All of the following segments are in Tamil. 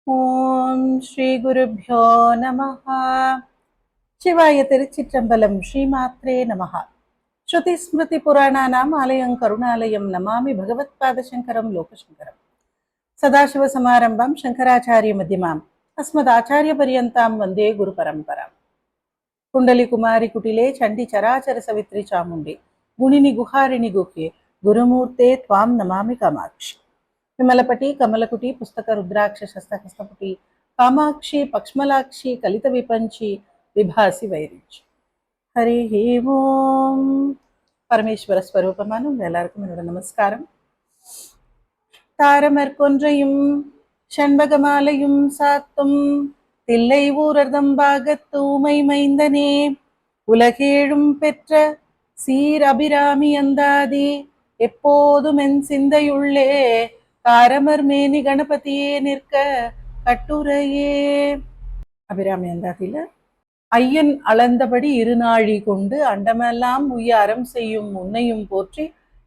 ஓம் ஸ்ரீ குருப்யோ நமஹ. சிவாய திருச்சிற்றம்பலம். ஸ்ரீமாத்ரே நமஹ. ஸ்ருதி ஸ்மிருதி புராணானாம் ஆலயம் கருணாலயம் நமாமி பகவத் பாதசங்கரம் லோகசங்கரம். சதாசிவ சமாரம்பம் சங்கராச்சாரிய மத்தியமாம் அஸ்மத் ஆச்சாரிய பரியந்தாம் வந்தே குரு பரம்பராம். குண்டலி குமாரி குட்டிலே சண்டி சராச்சர சவித்ரி சாமுண்டி குணினி குஹாரிணி குஹ்யே குருமூர்த்தே த்வாம் நமாமி காமாட்சி. விமலಪಟಿ ಕಮಲಕುಟಿ ಪುಸ್ತಕ ರುದ್ರಾಕ್ಷ ಶಸ್ತಹಸ್ತಪುಟಿ ಕಾಮಾಕ್ಷಿ ಪಕ್ಷ್ಮಲಾಕ್ಷಿ ಕಲಿತ ವಿಪಂಚಿ ವಿಭಾಸಿ வைரிச்சி. ஹரி ஓம். பரமேஸ்வர ஸ்வரூபமான உங்க எல்லாருக்கும் என்னோட நமஸ்காரம். தாரமர் கொன்றையும் ஷண்பகமாலையும் சாத்தும் தில்லை ஊரர்தம்பாக தூமை மைந்தனே உலகேழும் பெற்ற சீர் அபிராமி அந்தாதி எப்போதும் என் சிந்தையுள்ளே காரமர் மேனி கணபதியே நிற்க கட்டுரையே. அபிராமி அந்தாதியில ஐயன் அளந்தபடி இருநாழி கொண்டு அண்டமெல்லாம் உய்யாரம் செய்யும் உன்னையும் போற்றி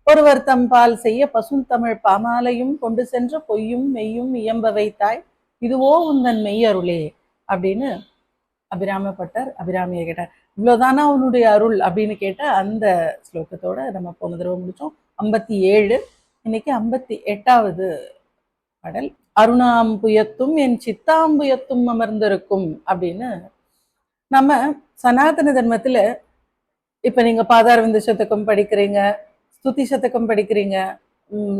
ஒருவர் தம்பால் செய்ய பசுந்தமிழ் பாமாலையும் கொண்டு சென்ற பொய்யும் மெய்யும் இயம்ப வைத்தாய் இதுவோ உந்தன் மெய்யருளே அப்படின்னு அபிராமப்பட்டர் அபிராமியை கேட்டார். இவ்வளவுதானா உன்னுடைய அருள் அப்படின்னு கேட்ட அந்த ஸ்லோகத்தோட நம்ம போன தடவை முடிச்சோம். 57. இன்னைக்கு 58வது பாடல். அருணாம்புயத்தும் என் சித்தாம்புயத்தும் அமர்ந்திருக்கும் அப்படின்னு நம்ம சனாதன தர்மத்துல இப்ப நீங்க பாதாரவிந்த சதகம் படிக்கிறீங்க, ஸ்துதி சதகம் படிக்கிறீங்க,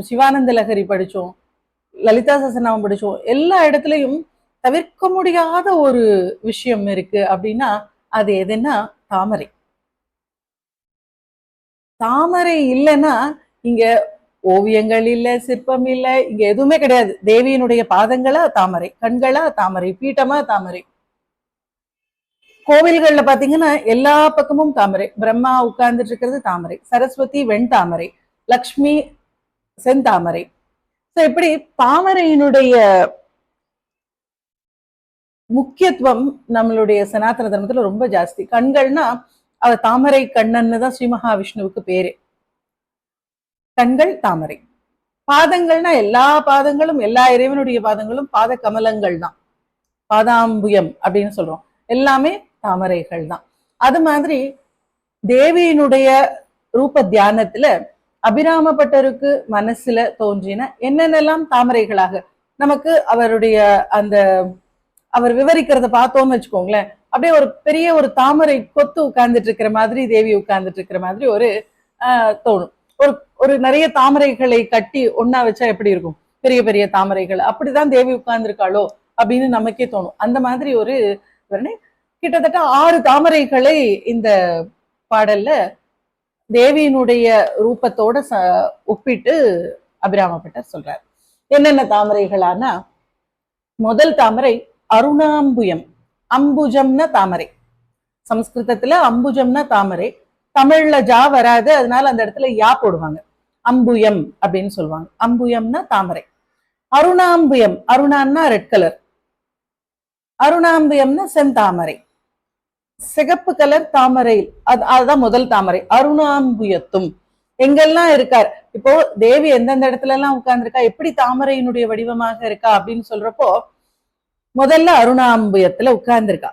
சிவானந்த லஹரி படிச்சோம், லலிதா சஹஸ்ரநாமம் படிச்சோம். எல்லா இடத்துலையும் தவிர்க்க முடியாத ஒரு விஷயம் இருக்கு அப்படின்னா அது எதுன்னா தாமரை. தாமரை இல்லைன்னா இங்க ஓவியங்கள் இல்ல, சிற்பம் இல்ல, இங்க எதுவுமே கிடையாது. தேவியினுடைய பாதங்களா தாமரை, கண்களா தாமரை, பீட்டமா தாமரை. கோவில்கள்ல பாத்தீங்கன்னா எல்லா பக்கமும் தாமரை. பிரம்மா உட்கார்ந்துட்டு இருக்கிறது தாமரை, சரஸ்வதி வெண் தாமரை, லக்ஷ்மி செந்தாமரை. இப்படி தாமரையினுடைய முக்கியத்துவம் நம்மளுடைய சனாதன தர்மத்துல ரொம்ப ஜாஸ்தி. கண்கள்னா அவ தாமரை கண்ணன்னு தான் ஸ்ரீ மகாவிஷ்ணுவுக்கு பேரு. கண்கள் தாமரை. பாதங்கள்னா எல்லா பாதங்களும், எல்லா இறைவனுடைய பாதங்களும் பாத கமலங்கள் தான், பாதாம்புயம் அப்படின்னு சொல்றோம். எல்லாமே தாமரைகள் தான். அது மாதிரி தேவியினுடைய ரூப தியானத்துல அபிராமப்பட்டருக்கு மனசுல தோன்றின என்னென்னலாம் தாமரைகளாக நமக்கு அவருடைய அந்த அவர் விவரிக்கிறத பார்த்தோம்னு வச்சுக்கோங்களேன், அப்படியே ஒரு பெரிய ஒரு தாமரை கொத்து உட்கார்ந்துட்டு இருக்கிற மாதிரி, தேவி உட்கார்ந்துட்டு இருக்கிற மாதிரி ஒரு தோணும். ஒரு ஒரு நிறைய தாமரைகளை கட்டி ஒன்னா வச்சா எப்படி இருக்கும், பெரிய பெரிய தாமரைகள், அப்படிதான் தேவி உட்கார்ந்துருக்காளோ அப்படின்னு நமக்கே தோணும். அந்த மாதிரி ஒரு கிட்டத்தட்ட 6 தாமரைகளை இந்த பாடல்ல தேவியினுடைய ரூபத்தோட ஒப்பிட்டு அபிராமப்பட்டர் சொல்றார். என்னென்ன தாமரைகளானா, முதல் தாமரை அருணாம்புயம். அம்புஜம்னா தாமரை. சம்ஸ்கிருதத்துல அம்புஜம்னா தாமரை, தமிழ்ல ஜா வராது, அதனால அந்த இடத்துல யா போடுவாங்க, அம்புயம் அப்படின்னு சொல்லுவாங்க. அம்புயம்னா தாமரை. அருணாம்புயம், அருணான்னா ரெட் கலர், அருணாம்புயம்னா செந்தாமரை, சிகப்பு கலர் தாமரை. அதுதான் முதல் தாமரை. அருணாம்புயத்தும் எங்கெல்லாம் இருக்கார், இப்போ தேவி எந்தெந்த இடத்துல எல்லாம் உட்கார்ந்துருக்கா, எப்படி தாமரையினுடைய வடிவமாக இருக்கா அப்படின்னு சொல்றப்போ முதல்ல அருணாம்புயத்துல உட்கார்ந்துருக்கா.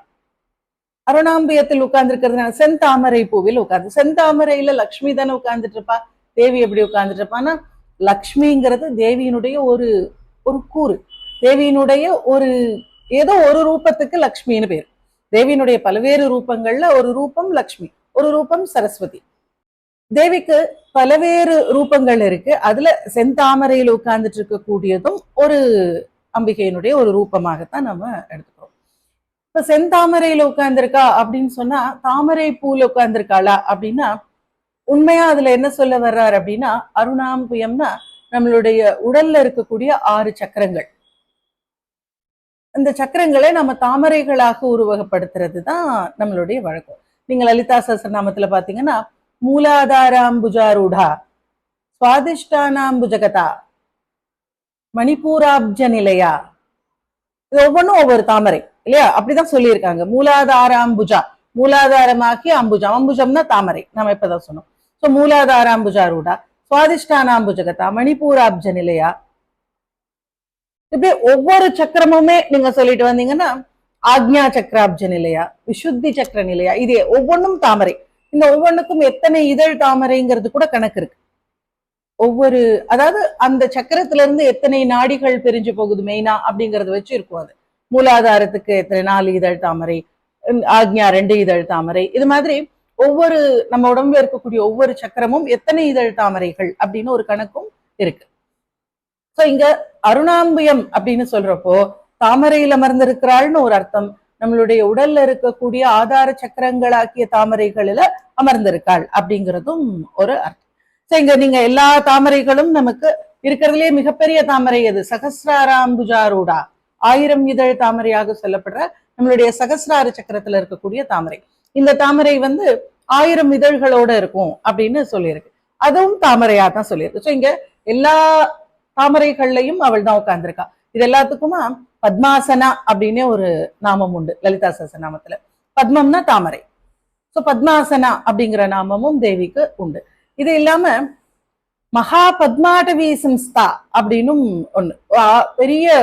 அருணாம்புயத்தில் உட்கார்ந்துருக்கிறதுனால செந்தாமரை பூவில் உட்கார்ந்து, செந்தாமரையில லக்ஷ்மி தானே உட்கார்ந்துட்டு இருப்பா, தேவி எப்படி உட்கார்ந்துட்டு இருப்பான்னா லக்ஷ்மிங்கிறது தேவியினுடைய ஒரு ஒரு கூறு, தேவியினுடைய ஒரு ஏதோ ஒரு ரூபத்துக்கு லக்ஷ்மின்னு பேர். தேவியினுடைய பல்வேறு ரூபங்கள்ல ஒரு ரூபம் லக்ஷ்மி, ஒரு ரூபம் சரஸ்வதி. தேவிக்கு பல்வேறு ரூபங்கள் இருக்கு. அதுல செந்தாமரையில் உட்கார்ந்துட்டு இருக்கக்கூடியதும் ஒரு அம்பிகையினுடைய ஒரு ரூபமாகத்தான் நம்ம எடுத்துக்கிறோம். இப்ப செந்தாமரையில உட்கார்ந்துருக்கா அப்படின்னு சொன்னா தாமரை பூல உட்கார்ந்துருக்காளா அப்படின்னா உண்மையா அதுல என்ன சொல்ல வர்றாரு அப்படின்னா, அருணாம்புயம்னா நம்மளுடைய உடல்ல இருக்கக்கூடிய 6 சக்கரங்கள். இந்த சக்கரங்களை நம்ம தாமரைகளாக உருவகப்படுத்துறது தான் நம்மளுடைய வழக்கம். நீங்க லலிதா சஹஸ்ரநாமத்துல பாத்தீங்கன்னா மூலாதாராம்புஜாரூடா, சுவாதிஷ்டானாம்புஜகதா, மணிப்பூராப்ஜ நிலையா, இது ஒவ்வொன்றும் ஒவ்வொரு தாமரை இல்லையா, அப்படிதான் சொல்லியிருக்காங்க. மூலாதாராம்புஜா, மூலாதாரமாக்கி அம்புஜம், அம்புஜம்னா தாமரை, நம்ம இப்பதான் சொன்னோம். சோ மூலாதாராம்புஜாரூடா, சுவாதிஷ்டானாம்புஜகதா, மணிப்பூராப்ஜ நிலையா, இப்படி ஒவ்வொரு சக்கரமுமே நீங்க சொல்லிட்டு வந்தீங்கன்னா ஆக்ஞா சக்கராப்ஜ நிலையா, விசுத்தி சக்கர நிலையா, இது ஒவ்வொன்றும் தாமரை. இந்த ஒவ்வொன்றுக்கும் எத்தனை இதழ் தாமரைங்கிறது கூட கணக்கு இருக்கு. ஒவ்வொரு அதாவது அந்த சக்கரத்துல இருந்து எத்தனை நாடிகள் பிரிஞ்சு போகுது மெயினா அப்படிங்கறத வச்சு இருக்கும். அது மூலாதாரத்துக்கு எத்தனை 4 இதழ் தாமரை, ஆக்ஞா 2 இதழ் தாமரை, இது மாதிரி ஒவ்வொரு நம்ம உடம்புல இருக்கக்கூடிய ஒவ்வொரு சக்கரமும் எத்தனை இதழ் தாமரைகள் அப்படின்னு ஒரு கணக்கும் இருக்கு. சோ இங்க அருணாம்பியம் அப்படின்னு சொல்றப்போ தாமரையில் அமர்ந்திருக்கிறாள்னு ஒரு அர்த்தம். நம்மளுடைய உடல்ல இருக்கக்கூடிய ஆதார சக்கரங்களாக்கிய தாமரைகளில அமர்ந்திருக்காள் அப்படிங்கிறதும் ஒரு அர்த்தம். சோ இங்க நீங்க எல்லா தாமரைகளும் நமக்கு இருக்கிறதுலே மிகப்பெரிய தாமரை அது சகசிராராம்புஜாரூடா, 1000 இதழ் தாமரையாக சொல்லப்படுற நம்மளுடைய சகசிரார சக்கரத்துல இருக்கக்கூடிய தாமரை. இந்த தாமரை 1000 இதழ்களோட இருக்கும் அப்படின்னு சொல்லியிருக்கு. அதுவும் தாமரையா தான் சொல்லியிருக்கு. சோ இங்க எல்லா தாமரைகள்லையும் அவள் தான் உட்கார்ந்துருக்கா. இது எல்லாத்துக்குமா பத்மாசனா அப்படின்னு ஒரு நாமம் உண்டு லலிதா சஹஸ்ரநாமத்துல. பத்மம்னா தாமரை. சோ பத்மாசனா அப்படிங்கிற நாமமும் தேவிக்கு உண்டு. இது இல்லாம மகா பத்மாடவி சம்ஸ்தா அப்படின்னும் ஒண்ணு, பெரிய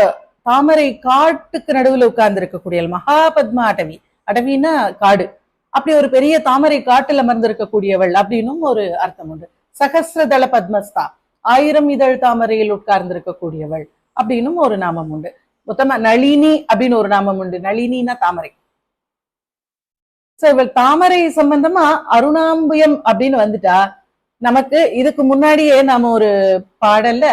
தாமரை காட்டுக்கு நடுவுல உட்கார்ந்து இருக்கக்கூடிய மகா பத்மா அடவி, அடவின்னா காடு, அப்படி ஒரு பெரிய தாமரை காட்டில் அமர்ந்திருக்கக்கூடியவள் அப்படின்னும் ஒரு அர்த்தம் உண்டு. சகசிரதள பத்மஸ்தா, 1000 இதழ் தாமரையில் உட்கார்ந்து இருக்கக்கூடியவள் அப்படின்னும் ஒரு நாமம் உண்டு. மொத்தமா நளினி அப்படின்னு ஒரு நாமம் உண்டு. நளினின்னா தாமரை. இவள் தாமரை சம்பந்தமா அருணாம்பியம் அப்படின்னு வந்துட்டா நமக்கு இதுக்கு முன்னாடியே நாம ஒரு பாடல்ல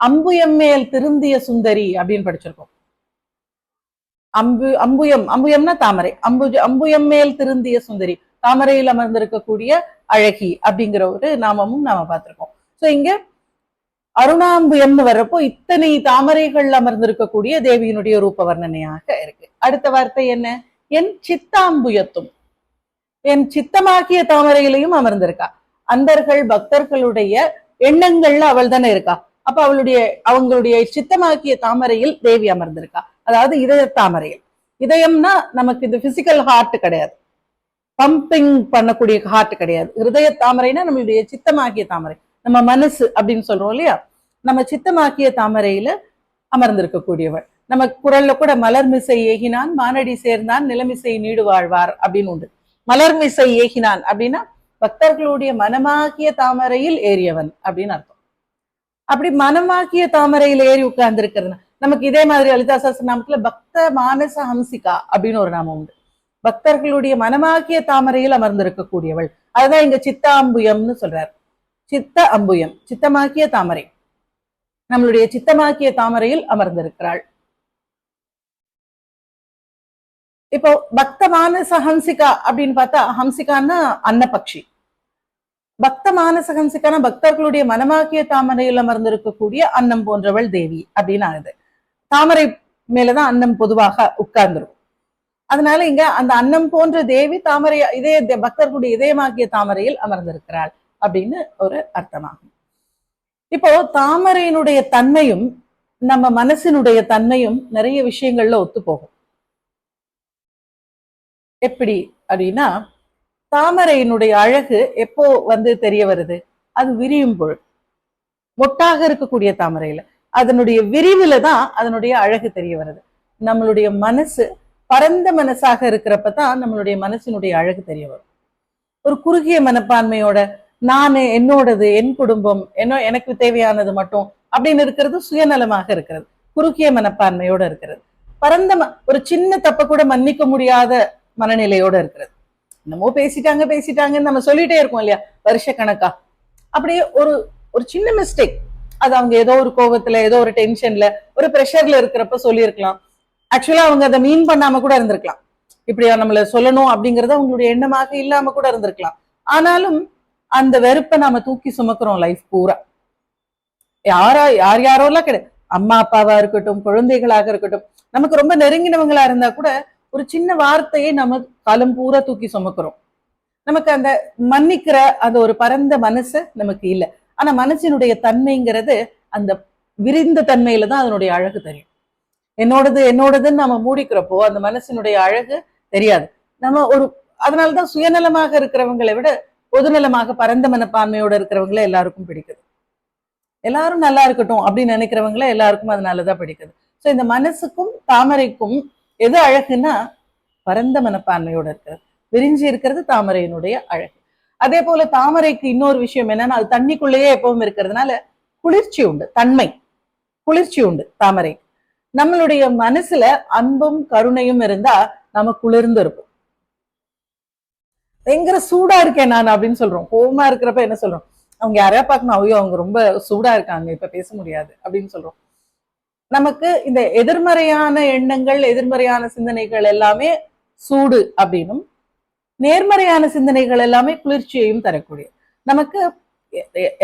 அம்புயம் மேல் திருந்திய சுந்தரி அப்படின்னு படிச்சிருக்கோம். அம்புயம்னா தாமரை, அம்புயம் மேல் திருந்திய சுந்தரி, தாமரையில் அமர்ந்திருக்கக்கூடிய அழகி அப்படிங்கிற ஒரு நாமமும் நாம பார்த்திருக்கோம். சோ இங்க அருணாம்புயம்னு வர்றப்போ இத்தனை தாமரைகள் அமர்ந்திருக்கக்கூடிய தேவியினுடைய ரூப வர்ணனையாக இருக்கு. அடுத்த வார்த்தை என்ன? என் சித்தாம்புயத்தும், என் சித்தமாக்கிய தாமரையிலையும் அமர்ந்திருக்கா. அந்தர்கள் பக்தர்களுடைய எண்ணங்கள்ல அவள் தானே இருக்கா. அப்ப அவங்களுடைய சித்தமாக்கிய தாமரையில் தேவி அமர்ந்திருக்கா. அதாவது இதய தாமரையில். இதயம்னா நமக்கு இது பிசிக்கல் ஹார்ட் கிடையாது, பம்பிங் பண்ணக்கூடிய ஹார்ட் கிடையாது. ஹிருதய தாமரைனா நம்மளுடைய சித்தமாக்கிய தாமரை, நம்ம மனசு அப்படின்னு சொல்றோம் இல்லையா. நம்ம சித்தமாக்கிய தாமரையில அமர்ந்திருக்கக்கூடியவள். நம்ம குரல்ல கூட மலர்மிசை ஏகினான் மானடி சேர்ந்தான் நிலமிசை நீடு வாழ்வார் அப்படின்னு உண்டு. மலர்மிசை ஏகினான் அப்படின்னா பக்தர்களுடைய மனமாக்கிய தாமரையில் ஏறியவன் அப்படின்னு அர்த்தம். அப்படி மனமாக்கிய தாமரையில் ஏறி உட்கார்ந்து இருக்கிறது. நமக்கு இதே மாதிரி லலிதா சஹஸ்ரநாமத்துல பக்த மானச ஹம்சிகா அப்படின்னு ஒரு நாமம் உண்டு. பக்தர்களுடைய மனமாக்கிய தாமரையில் அமர்ந்திருக்கக்கூடியவள். அதுதான் இங்க சித்தாம்புயம்னு சொல்றாரு. சித்த அம்புயம், சித்தமாக்கிய தாமரை, நம்மளுடைய சித்தமாக்கிய தாமரையில் அமர்ந்திருக்கிறாள். இப்போ பக்த மானச ஹம்சிகா அப்படின்னு பார்த்தா, ஹம்சிகான்னா அன்னபக்ஷி, பக்த மானச ஹம்சிகானா பக்தர்களுடைய மனமாக்கிய தாமரையில் அமர்ந்திருக்கக்கூடிய அன்னம் போன்றவள் தேவி அப்படின்னு ஆகுது. தாமரை மேலதான் அன்னம் பொதுவாக உட்கார்ந்துரும். அதனால இங்க அந்த அன்னம் போன்ற தேவி தாமரை பக்தர்களுடைய இதயமாக்கிய தாமரையில் அமர்ந்திருக்கிறாள் அப்படின்னு ஒரு அர்த்தமாகும். இப்போ தாமரையினுடைய தன்மையும் நம்ம மனசினுடைய தன்மையும் நிறைய விஷயங்கள்ல ஒத்து போகும். எப்படி அப்படின்னா, தாமரையினுடைய அழகு எப்போ தெரிய வருது? அது விரியும் பொழுது. மொட்டாக இருக்கக்கூடிய தாமரையில அதனுடைய விரிவுல தான் அதனுடைய அழகு தெரிய வருது. நம்மளுடைய மனசு பரந்த மனசாக இருக்கிறப்பதான் நம்மளுடைய மனசினுடைய அழகு தெரிய வரும். ஒரு குறுகிய மனப்பான்மையோட நான் என்னோடது, என் குடும்பம், எனக்கு தேவையானது மட்டும் அப்படின்னு இருக்கிறது சுயநலமாக இருக்கிறது, குறுகிய மனப்பான்மையோட இருக்கிறது. பரந்த ஒரு சின்ன தப்ப கூட மன்னிக்க முடியாத மனநிலையோட இருக்கிறது. என்னமோ பேசிட்டாங்கன்னு நம்ம சொல்லிட்டே இருக்கோம் இல்லையா, வருஷ கணக்கா. அப்படியே ஒரு சின்ன மிஸ்டேக், அது அவங்க ஏதோ ஒரு கோபத்துல, ஏதோ ஒரு டென்ஷன்ல, ஒரு ப்ரெஷர்ல இருக்கிறப்ப சொல்லியிருக்கலாம். ஆக்சுவலா அவங்க அதை மீன் பண்ணாம கூட இருந்திருக்கலாம். இப்படியா நம்மள சொல்லணும் அப்படிங்கறது அவங்களுடைய எண்ணமாக இல்லாம கூட இருந்திருக்கலாம். ஆனாலும் அந்த வெறுப்பை நாம தூக்கி சுமக்கிறோம் லைஃப் பூரா. யாரோலாம் கிடையாது, அம்மா அப்பாவா இருக்கட்டும், குழந்தைகளாக இருக்கட்டும், நமக்கு ரொம்ப நெருங்கினவங்களா இருந்தா கூட ஒரு சின்ன வார்த்தையை நம்ம காலம் பூரா தூக்கி சுமக்கிறோம். நமக்கு அந்த மன்னிக்கிற அந்த ஒரு பரந்த மனசு நமக்கு இல்லை. ஆனா மனசினுடைய தன்மைங்கிறது அந்த விரிந்த தன்மையில தான் அதனுடைய அழகு தெரியும். என்னோடதுன்னு நம்ம மூடிக்கிறப்போ அந்த மனசினுடைய அழகு தெரியாது. அதனாலதான் சுயநலமாக இருக்கிறவங்களை விட பொதுநலமாக பரந்த மனப்பான்மையோட இருக்கிறவங்கள எல்லாருக்கும் பிடிக்குது. எல்லாரும் நல்லா இருக்கட்டும் அப்படின்னு நினைக்கிறவங்கள எல்லாருக்கும் அதனாலதான் பிடிக்குது. ஸோ இந்த மனசுக்கும் தாமரைக்கும் எது அழகுன்னா பரந்த மனப்பான்மையோட இருக்கிறது, விரிஞ்சி இருக்கிறது தாமரையினுடைய அழகு. அதே போல தாமரைக்கு இன்னொரு விஷயம் என்னன்னா, அது தண்ணிக்குள்ளேயே எப்பவும் இருக்கிறதுனால குளிர்ச்சி உண்டு, தன்மை குளிர்ச்சி உண்டு தாமரை. நம்மளுடைய மனசுல அன்பும் கருணையும் இருந்தா நம்ம குளிர்ந்து இருப்போம். பயங்கர சூடா இருக்கேன் நான் அப்படின்னு சொல்றோம். கோவமா இருக்கிறப்ப என்ன சொல்றோம், அவங்க யாரையா பார்க்கணும், ஐயோ அவங்க ரொம்ப சூடா இருக்காங்க, இப்ப பேச முடியாது அப்படின்னு சொல்றோம். நமக்கு இந்த எதிர்மறையான எண்ணங்கள், எதிர்மறையான சிந்தனைகள் எல்லாமே சூடு அப்படின்னும், நேர்மறையான சிந்தனைகள் எல்லாமே குளிர்ச்சியையும் தரக்கூடிய. நமக்கு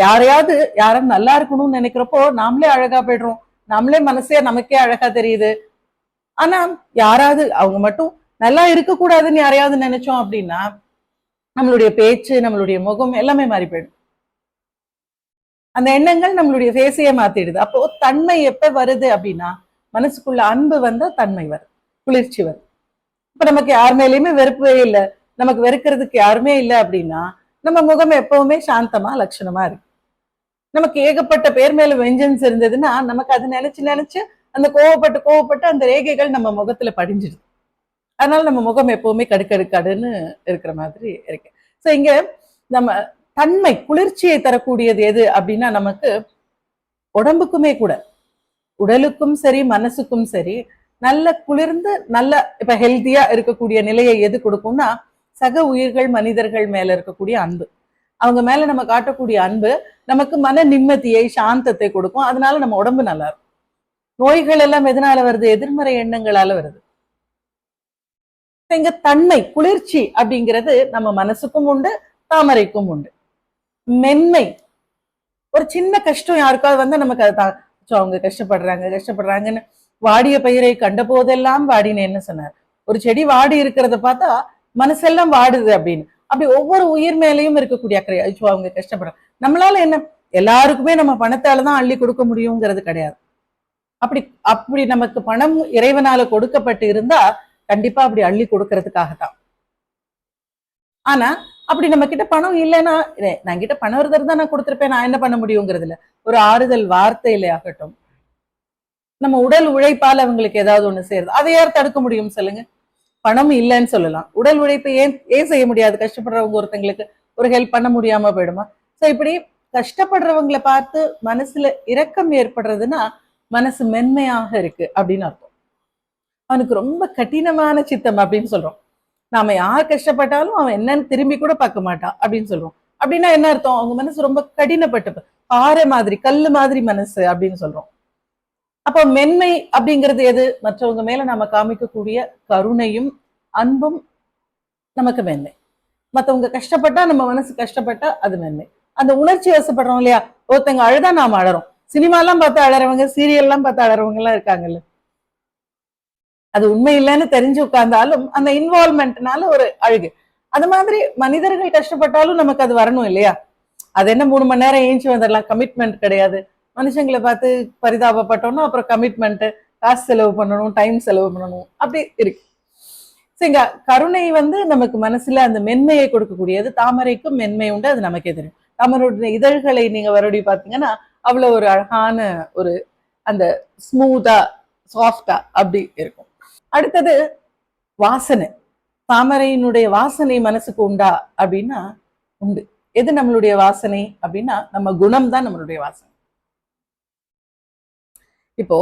யாரையாவது யாரும் நல்லா இருக்கணும்னு நினைக்கிறப்போ நாமளே அழகா போயிடுறோம், நாமளே மனசே நமக்கே அழகா தெரியுது. ஆனா யாராவது அவங்க மட்டும் நல்லா இருக்கக்கூடாதுன்னு யாரையாவது நினைச்சோம் அப்படின்னா நம்மளுடைய பேச்சு, நம்மளுடைய முகம் எல்லாமே மாறி போயிடும். அந்த எண்ணங்கள் நம்மளுடைய ஃபேஸையே மாத்திடுது. அப்போ தன்மை எப்ப வருது அப்படின்னா, மனசுக்குள்ள அன்பு வந்தா தன்மை வருது, குளிர்ச்சி வருது. இப்ப நமக்கு யார் மேலேயுமே வெறுப்பே இல்லை, நமக்கு வெறுக்கிறதுக்கு யாருமே இல்லை அப்படின்னா நம்ம முகம் எப்பவுமே சாந்தமா லட்சணமா இருக்கு. நமக்கு ஏகப்பட்ட பேர் மேல வெஞ்சன்ஸ் இருந்ததுன்னா நமக்கு அது நினைச்சு நினைச்சு அந்த கோவப்பட்டு கோவப்பட்டு அந்த ரேகைகள் நம்ம முகத்துல படிஞ்சிடுது. அதனால நம்ம முகம் எப்பவுமே கடுக்கடுக்காடுன்னு இருக்கிற மாதிரி இருக்கு. ஸோ இங்க நம்ம தன்மை குளிர்ச்சியை தரக்கூடியது எது அப்படின்னா, நமக்கு உடம்புக்குமே கூட, உடலுக்கும் சரி மனசுக்கும் சரி நல்ல குளிர்ந்து நல்ல இப்ப ஹெல்த்தியா இருக்கக்கூடிய நிலையை எது கொடுக்கும்னா, சக உயிர்கள் மனிதர்கள் மேல இருக்கக்கூடிய அன்பு. அவங்க மேல நம்ம காட்டக்கூடிய அன்பு நமக்கு மன நிம்மதியை, சாந்தத்தை கொடுக்கும். அதனால நம்ம உடம்பு நல்லா இருக்கும். நோய்கள் எல்லாம் எதனால வருது? எதிர்மறை எண்ணங்களால வருது. இங்க தன்மை குளிர்ச்சி அப்படிங்கிறது நம்ம மனசுக்கும் உண்டு, தாமரைக்கும் உண்டு. மென்மை, ஒரு சின்ன கஷ்டம் யாருக்காவது வந்தா நமக்கு அதை அவங்க கஷ்டப்படுறாங்க கஷ்டப்படுறாங்கன்னு, வாடிய பயிரை கண்ட போதெல்லாம் வாடினேன்னு சொன்னார். ஒரு செடி வாடி இருக்கிறத பார்த்தா மனசெல்லாம் வாடுது அப்படின்னு. அப்படி ஒவ்வொரு உயிர் மேலையும் இருக்கக்கூடிய அக்கறை, ஐயோ அவங்க கஷ்டப்படுறாங்க. நம்மளால என்ன, எல்லாருக்குமே நம்ம பணத்தாலதான் அள்ளி கொடுக்க முடியுங்கிறது கிடையாது. அப்படி அப்படி நமக்கு பணம் இறைவனால கொடுக்கப்பட்டு இருந்தா கண்டிப்பா அப்படி அள்ளி கொடுக்கறதுக்காகத்தான். ஆனா அப்படி நம்ம கிட்ட பணம் இல்லைன்னா, நான் கிட்ட பணம் இருந்தா நான் கொடுத்துருப்பேன், நான் என்ன பண்ண முடியுங்கிறது இல்ல. ஒரு ஆறுதல் வார்த்தையிலே ஆகட்டும், நம்ம உடல் உழைப்பால் அவங்களுக்கு ஏதாவது ஒண்ணு செய்யறது, அதை யார் தடுக்க முடியும் சொல்லுங்க? பணம் இல்லைன்னு சொல்லலாம், உடல் உழைப்பை ஏன் செய்ய முடியாது? கஷ்டப்படுறவங்க ஒருத்தங்களுக்கு ஒரு ஹெல்ப் பண்ண முடியாம போயிடுமா? சோ இப்படி கஷ்டப்படுறவங்களை பார்த்து மனசுல இரக்கம் ஏற்படுறதுன்னா மனசு மென்மையாக இருக்கு அப்படின்னு அர்த்தம். அவனுக்கு ரொம்ப கடினமான சித்தம் அப்படின்னு சொல்றோம். நாம யார் கஷ்டப்பட்டாலும் அவன் என்னன்னு திரும்பி கூட பார்க்க மாட்டான் அப்படின்னு சொல்றோம். அப்படின்னா என்ன அர்த்தம்? அவங்க மனசு ரொம்ப கடினப்பட்டு, பாறை மாதிரி, கல்லு மாதிரி மனசு அப்படின்னு சொல்றோம். அப்போ மென்மை அப்படிங்கிறது எது? மற்றவங்க மேல நாம காமிக்கக்கூடிய கருணையும் அன்பும் நமக்கு மென்மை. மற்றவங்க கஷ்டப்பட்டா, நம்ம மனசு கஷ்டப்பட்டா அது மென்மை. அந்த உணர்ச்சி வசப்படுறோம் இல்லையா? ஒருத்தங்க அழுதா நாம அழறோம். சினிமாலாம் பார்த்து அழறவங்க, சீரியல்லாம் பார்த்து அழறவங்க எல்லாம் இருக்காங்கல்ல. அது உண்மை இல்லைன்னு தெரிஞ்சு உட்கார்ந்தாலும் அந்த இன்வால்மெண்ட்னால ஒரு அழுகு. அது மாதிரி மனிதர்கள் கஷ்டப்பட்டாலும் நமக்கு அது வரணும் இல்லையா? அது என்ன 3 மணி நேரம் ஏஞ்சி வந்துடலாம், கமிட்மெண்ட் கிடையாது. மனுஷங்களை பார்த்து பரிதாபப்பட்டோம்னா அப்புறம் கமிட்மெண்ட், காசு செலவு பண்ணணும், டைம் செலவு பண்ணணும், அப்படி இருக்கு. சரிங்க, கருணை நமக்கு மனசுல அந்த மென்மையை கொடுக்கக்கூடியது. தாமரைக்கும் மென்மை உண்டு, அது நமக்கே தெரியும். தாமரையுடைய இதழ்களை நீங்க மறுபடியும் பார்த்தீங்கன்னா அவ்வளவு ஒரு அழகான ஒரு அந்த ஸ்மூதா சாஃப்டா அப்படி இருக்கும். அடுத்தது வாசனை. தாமரையினுடைய வாசனை மனசுக்கு உண்டா அப்படின்னா உண்டு. எது நம்மளுடைய வாசனை அப்படின்னா நம்ம குணம் தான் நம்மளுடைய வாசனை. இப்போ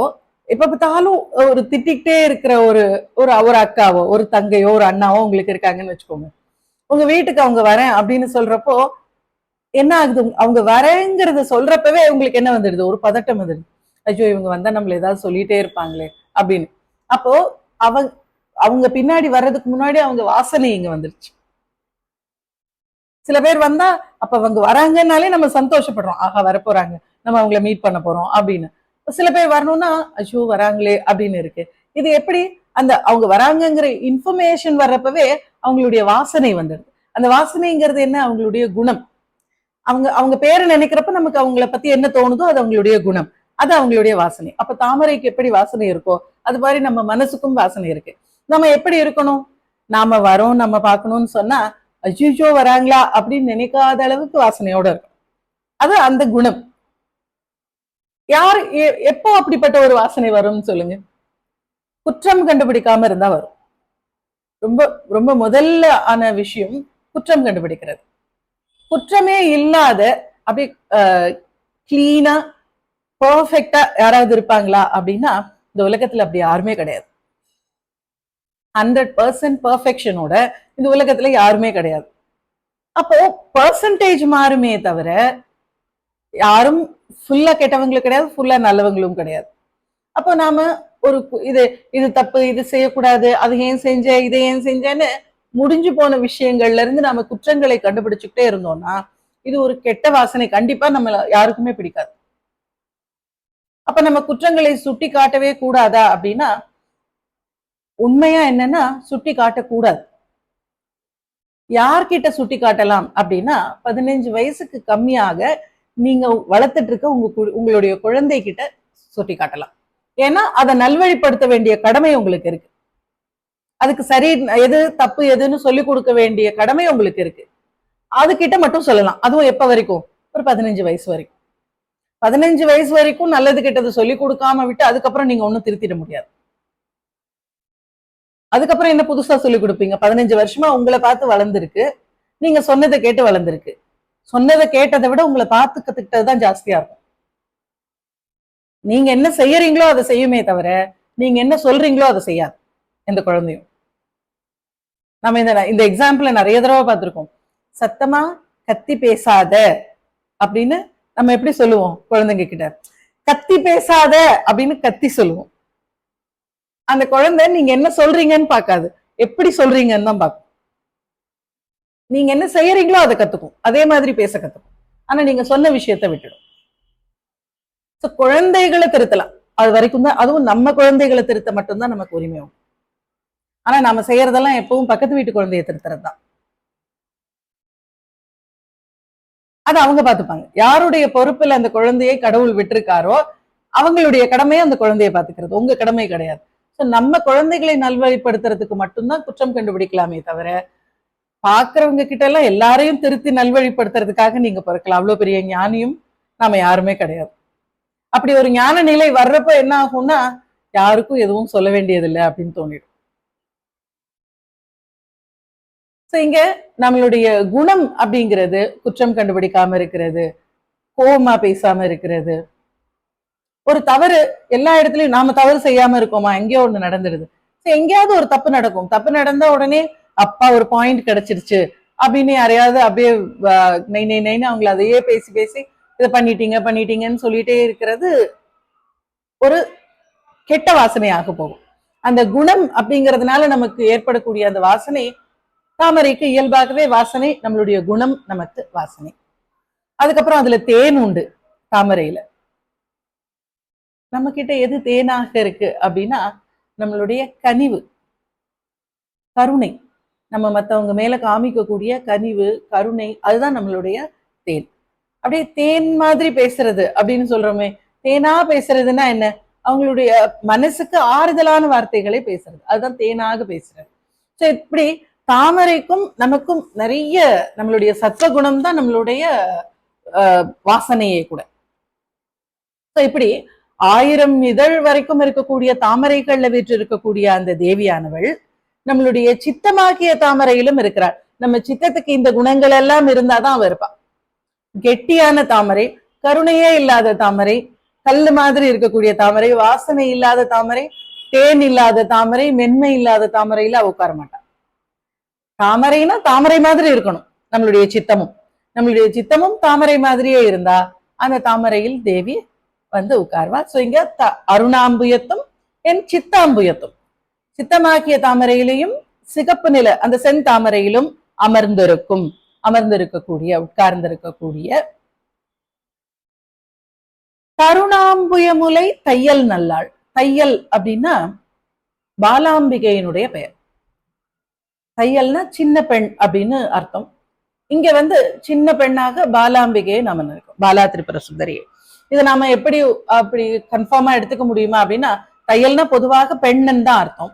எப்ப பார்த்தாலும் ஒரு திட்டிகிட்டே இருக்கிற ஒரு ஒரு அக்காவோ ஒரு தங்கையோ ஒரு அண்ணாவோ உங்களுக்கு இருக்காங்கன்னு வச்சுக்கோங்க. உங்க வீட்டுக்கு அவங்க வரேன் அப்படின்னு சொல்றப்போ என்ன ஆகுது? அவங்க வரேங்கிறத சொல்றப்பவே உங்களுக்கு என்ன வந்துடுது? ஒரு பதட்டம் வந்துடுது. ஐயோ இவங்க வந்தா நம்மள ஏதாவது சொல்லிட்டே இருப்பாங்களே அப்படின்னு. அப்போ அவங்க பின்னாடி வர்றதுக்கு முன்னாடி அவங்க வாசனை இங்க வந்துருச்சு. சில பேர் வந்தா அப்ப அவங்க வராங்கன்னாலே நம்ம சந்தோஷப்படுறோம், ஆஹா வரப்போறாங்க, நம்ம அவங்கள மீட் பண்ண போறோம் அப்படின்னு. சில பேர் வரணும்னா ஐயோ வராங்களே அப்படின்னு இருக்கு. இது எப்படி? அந்த அவங்க வராங்கங்கிற இன்ஃபர்மேஷன் வர்றப்பவே அவங்களுடைய வாசனை வந்துடுது. அந்த வாசனைங்கிறது என்ன? அவங்களுடைய குணம். அவங்க பேரை நினைக்கிறப்ப நமக்கு அவங்கள பத்தி என்ன தோணுதோ அது அவங்களுடைய குணம், அது அவங்களுடைய வாசனை. அப்ப தாமரைக்கு எப்படி வாசனை இருக்கோ அது மாதிரி நம்ம மனசுக்கும் வாசனை இருக்கு. நம்ம எப்படி இருக்கணும்? நாம வரோம் நம்ம பார்க்கணும்னு சொன்னா அஜிஜோ வராங்களா அப்படின்னு நினைக்காத அளவுக்கு வாசனையோட இருக்கும். அது அந்த குணம். யார் எப்போ அப்படிப்பட்ட ஒரு வாசனை வரும்னு சொல்லுங்க? குற்றம் கண்டுபிடிக்காம இருந்தா வரும். ரொம்ப ரொம்ப முதல்ல ஆன விஷயம் குற்றம் கண்டுபிடிக்கிறது. குற்றமே இல்லாத அப்படி கிளீனா பர்ஃபெக்டா யாராவது இருப்பாங்களா அப்படின்னா இந்த உலகத்துல அப்படி யாருமே கிடையாது. 100% பர்ஃபெக்ஷனோட இந்த உலகத்துல யாருமே கிடையாது. அப்போ பர்சன்டேஜ் மாறுமே தவிர யாரும் ஃபுல்லா கெட்டவங்களும் கிடையாது, ஃபுல்லா நல்லவங்களும் கிடையாது. அப்போ நாம ஒரு இது இது தப்பு, இது செய்யக்கூடாது, அது ஏன் செஞ்ச, இதை ஏன் செஞ்சேன்னு முடிஞ்சு போன விஷயங்கள்ல இருந்து நாம குற்றங்களை கண்டுபிடிச்சுக்கிட்டே இருந்தோம்னா இது ஒரு கெட்ட வாசனை, கண்டிப்பா நம்ம யாருக்குமே பிடிக்காது. அப்ப நம்ம குற்றங்களை சுட்டி காட்டவே கூடாதா அப்படின்னா உண்மையா என்னன்னா சுட்டி காட்டக்கூடாது. யார்கிட்ட சுட்டி காட்டலாம் அப்படின்னா 15 வயசுக்கு கம்மியாக நீங்க வளர்த்துட்டு இருக்க உங்களுடைய குழந்தை கிட்ட சுட்டி காட்டலாம். ஏன்னா அதை நல்வழிப்படுத்த வேண்டிய கடமை உங்களுக்கு இருக்கு. அதுக்கு சரி எது தப்பு எதுன்னு சொல்லி கொடுக்க வேண்டிய கடமை உங்களுக்கு இருக்கு. அதுகிட்ட மட்டும் சொல்லலாம். அதுவும் எப்ப வரைக்கும்? ஒரு 15 வயசு வரைக்கும். 15 வயசு வரைக்கும் நல்லது கெட்டது சொல்லி கொடுக்காம விட்டு அதுக்கப்புறம் நீங்க ஒன்னும் திருத்திட முடியாது. அதுக்கப்புறம் என்ன புதுசா சொல்லி கொடுப்பீங்க? 15 வருஷமா உங்களை பார்த்து வளர்ந்துருக்கு, நீங்க சொன்னதை கேட்டு வளர்ந்துருக்கு. சொன்னதை கேட்டதை விட உங்களை பார்த்து கத்துக்கிட்டது தான் ஜாஸ்தியா இருக்கும். நீங்க என்ன செய்யறீங்களோ அதை செய்யுமே தவிர நீங்க என்ன சொல்றீங்களோ அதை செய்யாது எந்த குழந்தையும். நம்ம இந்த எக்ஸாம்பிள நிறைய தடவை பார்த்திருக்கோம். சத்தமா கத்தி பேசாத அப்படின்னு நம்ம எப்படி சொல்லுவோம் குழந்தைங்க கிட்ட? கத்தி பேசாத அப்படின்னு கத்தி சொல்லுவோம். அந்த குழந்தை நீங்க என்ன சொல்றீங்கன்னு பார்க்காது, எப்படி சொல்றீங்கன்னு தான் பார்க்கும். நீங்க என்ன செய்யறீங்களோ அதை கத்துக்கும், அதே மாதிரி பேச கத்துக்கும். ஆனா நீங்க சொன்ன விஷயத்த விட்டுடும். குழந்தைகளை திருத்தலாம், அது வரைக்கும் தான். அதுவும் நம்ம குழந்தைகளை திருத்த மட்டும்தான் நமக்கு உரிமை உண்டு. ஆனா நாம செய்யறதெல்லாம் எப்பவும் பக்கத்து வீட்டு குழந்தைய திருத்துறது தான். அது அவங்க பார்த்துப்பாங்க. யாருடைய பொறுப்புல அந்த குழந்தையை கடவுள் விட்டிருக்காரோ அவங்களுடைய கடமையை அந்த குழந்தைய பாத்துக்கிறது உங்க கடமை கிடையாது. நம்ம குழந்தைகளை நல்வழிப்படுத்துறதுக்கு மட்டும்தான் குற்றம் கண்டுபிடிக்கலாமே தவிர பாக்குறவங்க கிட்ட எல்லாம் எல்லாரையும் திருத்தி நல்வழிப்படுத்துறதுக்காக நீங்க பிறக்கலாம். அவ்வளவு பெரிய ஞானியும் நாம யாருமே கிடையாது. அப்படி ஒரு ஞான நிலை வர்றப்ப என்ன ஆகும்னா யாருக்கும் எதுவும் சொல்ல வேண்டியதில்லை அப்படின்னு தோணிடும். இங்க நம்மளுடைய குணம் அப்படிங்கிறது குற்றம் கண்டுபிடிக்காம இருக்கிறது, கோபமா பேசாம இருக்கிறது. ஒரு தவறு எல்லா இடத்துலயும் நாம தவறு செய்யாம இருக்கோமா? எங்கேயோ ஒண்ணு நடந்துடுது. எங்கேயாவது ஒரு தப்பு நடக்கும். தப்பு நடந்தா உடனே அப்பா ஒரு பாயிண்ட் கிடைச்சிருச்சு அப்படின்னு யாரையாவது அப்படியே நைன்னு அவங்கள அதையே பேசி பேசி இதை பண்ணிட்டீங்கன்னு சொல்லிட்டே இருக்கிறது ஒரு கெட்ட வாசனையாக போகும். அந்த குணம் அப்படிங்கிறதுனால நமக்கு ஏற்படக்கூடிய அந்த வாசனை, தாமரைக்கு இயல்பாகவே வாசனை, நம்மளுடைய குணம் நமக்கு வாசனை. அதுக்கப்புறம் அதுல தேன் உண்டு தாமரையில. நம்ம கிட்ட எது தேனாக இருக்கு அப்படின்னா நம்மளுடைய கனிவு, கருணை. நம்ம மற்றவங்க மேல காமிக்கக்கூடிய கனிவு, கருணை, அதுதான் நம்மளுடைய தேன். அப்படியே தேன் மாதிரி பேசுறது அப்படின்னு சொல்றோமே, தேனா பேசுறதுன்னா என்ன? அவங்களுடைய மனசுக்கு ஆறுதலான வார்த்தைகளை பேசுறது, அதுதான் தேனாக பேசுறது. ஸோ இப்படி தாமரைக்கும் நமக்கும் நிறைய நம்மளுடைய சத்வகுணம் தான் நம்மளுடைய வாசனையே கூட. இப்படி 1000 இதழ் வரைக்கும் இருக்கக்கூடிய தாமரைகள்ல வீற்று இருக்கக்கூடிய அந்த தேவியானவள் நம்மளுடைய சித்தமாகிய தாமரையிலும் இருக்கிறாள். நம்ம சித்தத்துக்கு இந்த குணங்கள் எல்லாம் இருந்தாதான் அவ இருப்பா. கெட்டியான தாமரை, கருணையே இல்லாத தாமரை, கல்லு மாதிரி இருக்கக்கூடிய தாமரை, வாசனை இல்லாத தாமரை, தேன் இல்லாத தாமரை, மென்மை இல்லாத தாமரையில அவ உட்கார மாட்டான். தாமரைனா தாமரை மாதிரி இருக்கணும். நம்மளுடைய சித்தமும் தாமரை மாதிரியே இருந்தா அந்த தாமரையில் தேவி வந்து உட்கார்வா. சோ இங்க அருணாம்புயத்தும் என் சித்தாம்புயத்தும், சித்தமாக்கிய தாமரையிலையும் சிகப்பு நில அந்த சென் தாமரையிலும் அமர்ந்திருக்கக்கூடிய உட்கார்ந்திருக்கக்கூடிய தருணாம்புயமுலை தையல் நல்லாள். தையல் அப்படின்னா பாலாம்பிகையினுடைய பெயர். தையல்னா சின்ன பெண் அப்படின்னு அர்த்தம். இங்க வந்து சின்ன பெண்ணாக பாலாம்பிகையை நாம நினைக்கிறோம், பாலா திரிபுர சுந்தரியை. இதை நாம எப்படி அப்படி கன்ஃபார்மா எடுத்துக்க முடியுமா அப்படின்னா தையல்னா பொதுவாக பெண்ணன் தான் அர்த்தம்.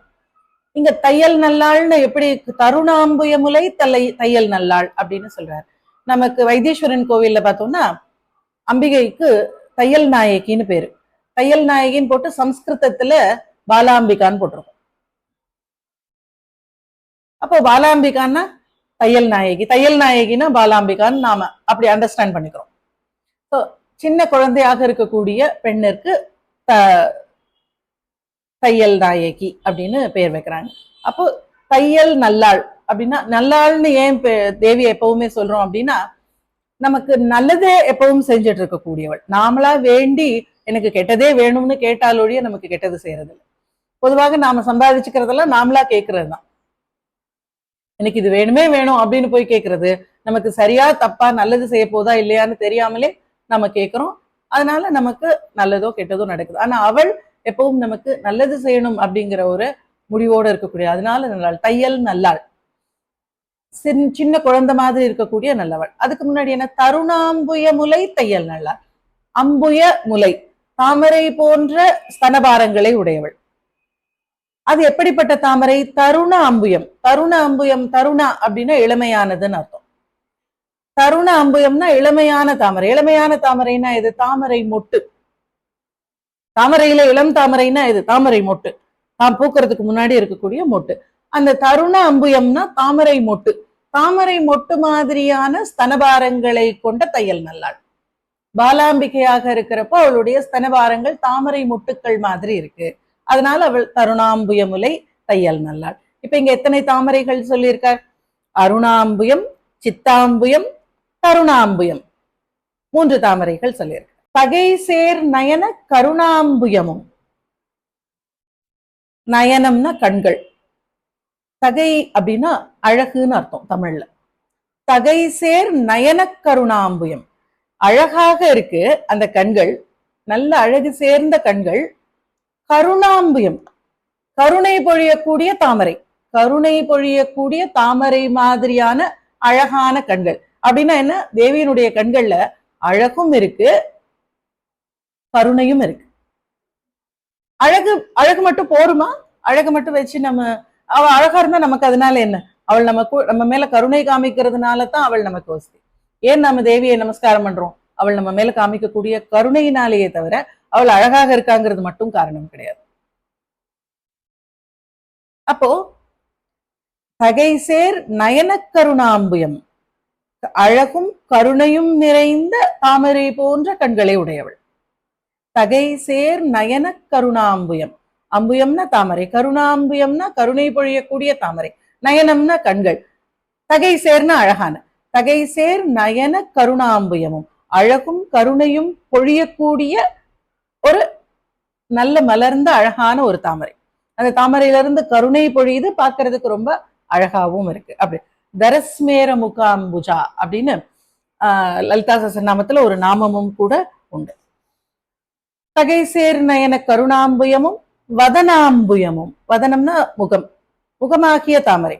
இங்க தையல் நல்லாள்னு எப்படி தருணாம்புயமுலை தையல் நல்லாள் அப்படின்னு சொல்றாரு. நமக்கு வைத்தீஸ்வரன் கோவில்ல பார்த்தோம்னா அம்பிகைக்கு தையல் நாயகின்னு பேரு. தையல் நாயகின்னு போட்டு சம்ஸ்கிருதத்துல பாலாம்பிகான்னு போட்டிருக்கோம். அப்போ பாலாம்பிகான்னா தையல் நாயகி, தையல் நாயகினா பாலாம்பிகான்னு நாம அப்படி அண்டர்ஸ்டாண்ட் பண்ணிக்கிறோம். ஸோ சின்ன குழந்தையாக இருக்கக்கூடிய பெண்ணிற்கு தையல் நாயகி அப்படின்னு பெயர் வைக்கிறாங்க. அப்போ தையல் நல்லாள் அப்படின்னா, நல்லாள்னு ஏன் தேவியை எப்பவுமே சொல்றோம் அப்படின்னா, நமக்கு நல்லதே எப்பவும் செஞ்சுட்டு இருக்கக்கூடியவள். நாமளா வேண்டி எனக்கு கெட்டதே வேணும்னு கேட்டாலொழிய நமக்கு கெட்டது செய்யறது இல்லை. பொதுவாக நாம சம்பாதிச்சுக்கிறதெல்லாம் நாமளா கேட்கறது தான். எனக்கு இது வேணுமே வேணும் அப்படின்னு போய் கேட்கறது நமக்கு சரியா தப்பா நல்லது செய்ய போதா இல்லையான்னு தெரியாமலே நம்ம கேட்கிறோம். அதனால நமக்கு நல்லதோ கெட்டதோ நடக்குது. ஆனா அவள் எப்பவும் நமக்கு நல்லது செய்யணும் அப்படிங்கிற ஒரு முடிவோடு இருக்கக்கூடிய, அதனால நல்லாள், தையல் நல்லாள், சின்ன குழந்தை மாதிரி இருக்கக்கூடிய நல்லவள். அதுக்கு முன்னாடி என்ன, தருணாம்புய முலை தையல் நல்லாள். அம்புய முலை, தாமரை போன்ற ஸ்தனபாரங்களை உடையவள். அது எப்படிப்பட்ட தாமரை? தருண அம்புயம். தருண அம்புயம், தருணா அப்படின்னா இளமையானதுன்னு அர்த்தம். தருண அம்புயம்னா இளமையான தாமரை. இளமையான தாமரைனா இது தாமரை மொட்டு. தாமரையில இளம் தாமரைனா இது தாமரை மொட்டு, தாம் பூக்கிறதுக்கு முன்னாடி இருக்கக்கூடிய மொட்டு. அந்த தருண அம்புயம்னா தாமரை மொட்டு. தாமரை மொட்டு மாதிரியான ஸ்தனபாரங்களை கொண்ட தையல் நல்லாள். பாலாம்பிகையாக இருக்கிறப்போ அவளுடைய ஸ்தனபாரங்கள் தாமரை மொட்டுக்கள் மாதிரி இருக்கு. அதனால அவள் தருணாம்புயமுலை தையல் நல்லாள். இப்ப இங்க எத்தனை தாமரைகள் சொல்லியிருக்கார்? அருணாம்புயம், சித்தாம்புயம், தருணாம்புயம், 3 தாமரைகள் சொல்லியிருக்க. பகை சேர் நயன கருணாம்புயமும். நயனம்னா கண்கள், தகை அப்படின்னா அழகுன்னு அர்த்தம் தமிழ்ல. தகை சேர் நயன கருணாம்புயம், அழகாக இருக்கு அந்த கண்கள், நல்ல அழகு சேர்ந்த கண்கள். கருணாம்புயம், கருணை பொழியக்கூடிய தாமரை, கருணை பொழியக்கூடிய தாமரை மாதிரியான அழகான கண்கள். அப்படின்னா என்ன, தேவியினுடைய கண்கள்ல அழகும் இருக்கு, கருணையும் இருக்கு. அழகு அழகு மட்டும் போருமா? அழகு மட்டும் வச்சு நம்ம, அவ அழகா இருந்தா நமக்கு அதனால என்ன? அவள் நம்ம மேல கருணை காமிக்கிறதுனால தான் அவள் நமக்கு வசதி. ஏன் நம்ம தேவியை நமஸ்காரம் பண்றோம்? அவள் நம்ம மேல காமிக்கக்கூடிய கருணையினாலேயே தவிர அவள் அழகாக இருக்காங்கிறது மட்டும் காரணம் கிடையாது. அப்போ தகை சேர் நயன கருணாம்புயம், அழகும் கருணையும் நிறைந்த தாமரை போன்ற கண்களை உடையவள். தகை சேர் நயன கருணாம்புயம், அம்புயம்னா தாமரை, கருணாம்புயம்னா கருணை பொழியக்கூடிய தாமரை, நயனம்னா கண்கள், தகை சேர்னா அழகான. தகை சேர் நயன கருணாம்புயமும், அழகும் கருணையும் பொழியக்கூடிய ஒரு நல்ல மலர்ந்த அழகான ஒரு தாமரை. அந்த தாமரையிலிருந்து கருணை பொழியுது, பார்க்கறதுக்கு ரொம்ப அழகாவும் இருக்கு. அப்படி தரஸ்மேர முகாம்புஜா அப்படின்னு லலிதா சஹஸ்ரநாமத்துல ஒரு நாமமும் கூட உண்டு. தகை சேர் நயன கருணாம்புயமும் வதனாம்புயமும், வதனம்னா முகம், முகமாகிய தாமரை,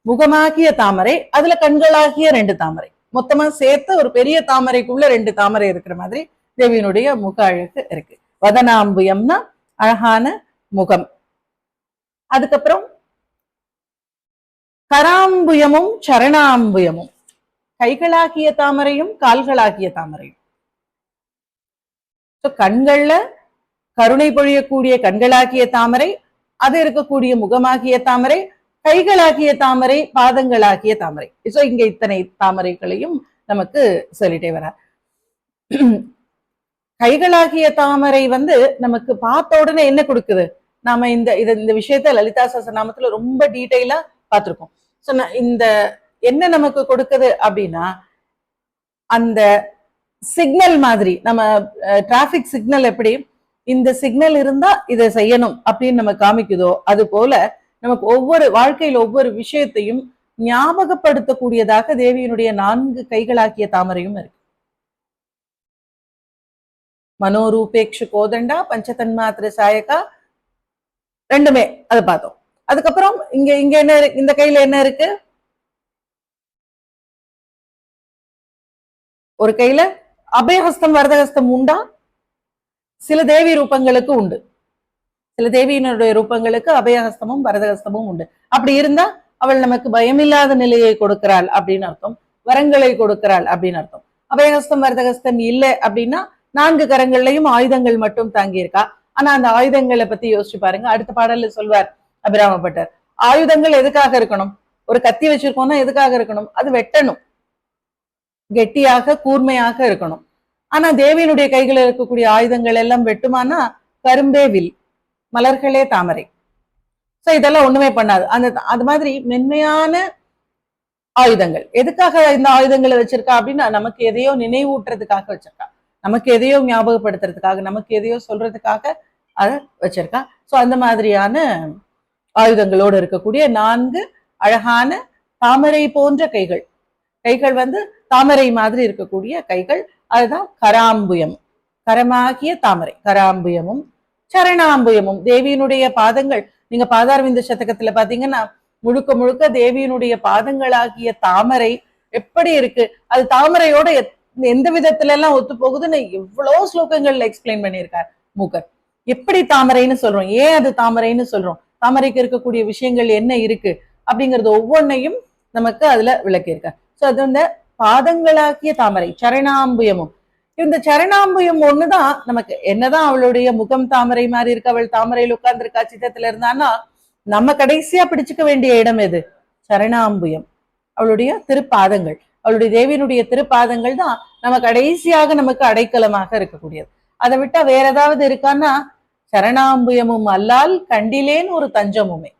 முகமாகிய தாமரை, அதுல கண்களாகிய 2 தாமரை, மொத்தமா சேர்த்து ஒரு பெரிய தாமரைக்குள்ள 2 தாமரை இருக்கிற மாதிரி தேவியினுடைய முக அழகு இருக்கு. வதனாம்புயம்னா அழகான முகம். அதுக்கப்புறம் கராம்புயமும் சரணாம்புயமும், கைகளாகிய தாமரையும் கால்களாகிய தாமரையும். கண்கள்ல கருணை பொழியக்கூடிய கண்களாகிய தாமரை, அது இருக்கக்கூடிய முகமாகிய தாமரை, கைகளாகிய தாமரை, பாதங்களாகிய தாமரை. சோ இங்க இத்தனை தாமரைகளையும் நமக்கு சொல்லிட்டே வர. கைகளாகிய தாமரை நமக்கு பார்த்த உடனே என்ன கொடுக்குது? நாம இந்த விஷயத்த லலிதா சஹஸ்ரநாமத்துல ரொம்ப டீட்டெயிலா பார்த்திருக்கோம். சோ இந்த என்ன நமக்கு கொடுக்குது அப்படின்னா, அந்த சிக்னல் மாதிரி, நம்ம டிராபிக் சிக்னல் எப்படி இந்த சிக்னல் இருந்தா இதை செய்யணும் அப்படின்னு நம்ம காமிக்குதோ, அது போல நமக்கு ஒவ்வொரு வாழ்க்கையில் ஒவ்வொரு விஷயத்தையும் ஞாபகப்படுத்தக்கூடியதாக தேவியினுடைய 4 கைகளாக்கிய தாமரையும் இருக்கு. மனோரூபேக்ஷு கோதண்டா, பஞ்சதன்மாத்திர சாயகா, ரெண்டுமே அதை பார்த்தோம். அதுக்கப்புறம் இங்க இங்க என்ன, இந்த கையில என்ன இருக்கு? ஒரு கையில அபயஹஸ்தம் வரதஹஸ்தம் உண்டா? சில தேவி ரூபங்களுக்கு உண்டு, சில தேவியினுடைய ரூபங்களுக்கு அபயஹஸ்தமும் வரதஹஸ்தமும் உண்டு. அப்படி இருந்தா அவள் நமக்கு பயமில்லாத நிலையை கொடுக்கிறாள் அப்படின்னு அர்த்தம், வரங்களை கொடுக்கிறாள் அப்படின்னு அர்த்தம். அபயஹஸ்தம் வரதஹஸ்தம் இல்லை அப்படின்னா 4 கரங்கள்லையும் ஆயுதங்கள் மட்டும் தாங்கி இருக்கா, ஆனா அந்த ஆயுதங்களை பத்தி யோசிச்சு பாருங்க. அடுத்த பாடல்ல சொல்வார் அபிராமப்பட்டர், ஆயுதங்கள் எதுக்காக இருக்கணும்? ஒரு கத்தி வச்சிருக்கோம்னா எதுக்காக இருக்கணும்? அது வெட்டணும், கெட்டியாக கூர்மையாக இருக்கணும். ஆனா தேவியினுடைய கைகளில் இருக்கக்கூடிய ஆயுதங்கள் எல்லாம் வெட்டுமானா கரும்பே வில், மலர்களே தாமரை. சோ இதெல்லாம் ஒண்ணுமே பண்ணாது. அது மாதிரி மென்மையான ஆயுதங்கள். எதுக்காக இந்த ஆயுதங்களை வச்சிருக்கா அப்படின்னா, நமக்கு எதையோ நினைவூட்டுறதுக்காக வச்சிருக்கா, நமக்கு எதையோ ஞாபகப்படுத்துறதுக்காக, நமக்கு எதையோ சொல்றதுக்காக அதை வச்சிருக்கா. சோ அந்த மாதிரியான ஆயுதங்களோடு இருக்கக்கூடிய 4 அழகான தாமரை போன்ற கைகள். கைகள் தாமரை மாதிரி இருக்கக்கூடிய கைகள். அதுதான் கராம்புயம், கரமாகிய தாமரை. கராம்புயமும் சரணாம்புயமும் தேவியினுடைய பாதங்கள். நீங்க பாதாரவிந்த சதகத்துல பாத்தீங்கன்னா முழுக்க முழுக்க தேவியினுடைய பாதங்களாகிய தாமரை எப்படி இருக்கு, அது தாமரையோட எந்த விதத்துல எல்லாம் ஒத்து போகுதுன்னு எவ்வளவு ஸ்லோகங்கள்ல எக்ஸ்பிளைன் பண்ணியிருக்கார் மூக்கர். எப்படி தாமரைன்னு சொல்றோம், ஏன் அது தாமரைன்னு சொல்றோம், தாமரைக்கு இருக்கக்கூடிய விஷயங்கள் என்ன இருக்கு அப்படிங்கறது ஒவ்வொன்னையும் நமக்கு அதுல விளக்கியிருக்கார். சோ அது பாதங்களாக்கிய தாமரை சரணாம்புயமும். இந்த சரணாம்புயம் ஒண்ணுதான் நமக்கு, என்னதான் அவளுடைய முகம் தாமரை மாதிரி இருக்கு, அவள் தாமரையில் உட்கார்ந்து இருக்கா சித்தத்துல இருந்தான்னா, நம்ம கடைசியா பிடிச்சுக்க வேண்டிய இடம் எது? சரணாம்புயம், அவளுடைய திருப்பாதங்கள். அவளுடைய தேவியினுடைய திருப்பாதங்கள் தான் நம்ம கடைசியாக நமக்கு அடைக்கலமாக இருக்கக்கூடியது. அதை விட்டா வேற ஏதாவது இருக்கான்னா, சரணாம்புயமும் அல்லால் கண்டிலேன் ஒரு தஞ்சமுமே.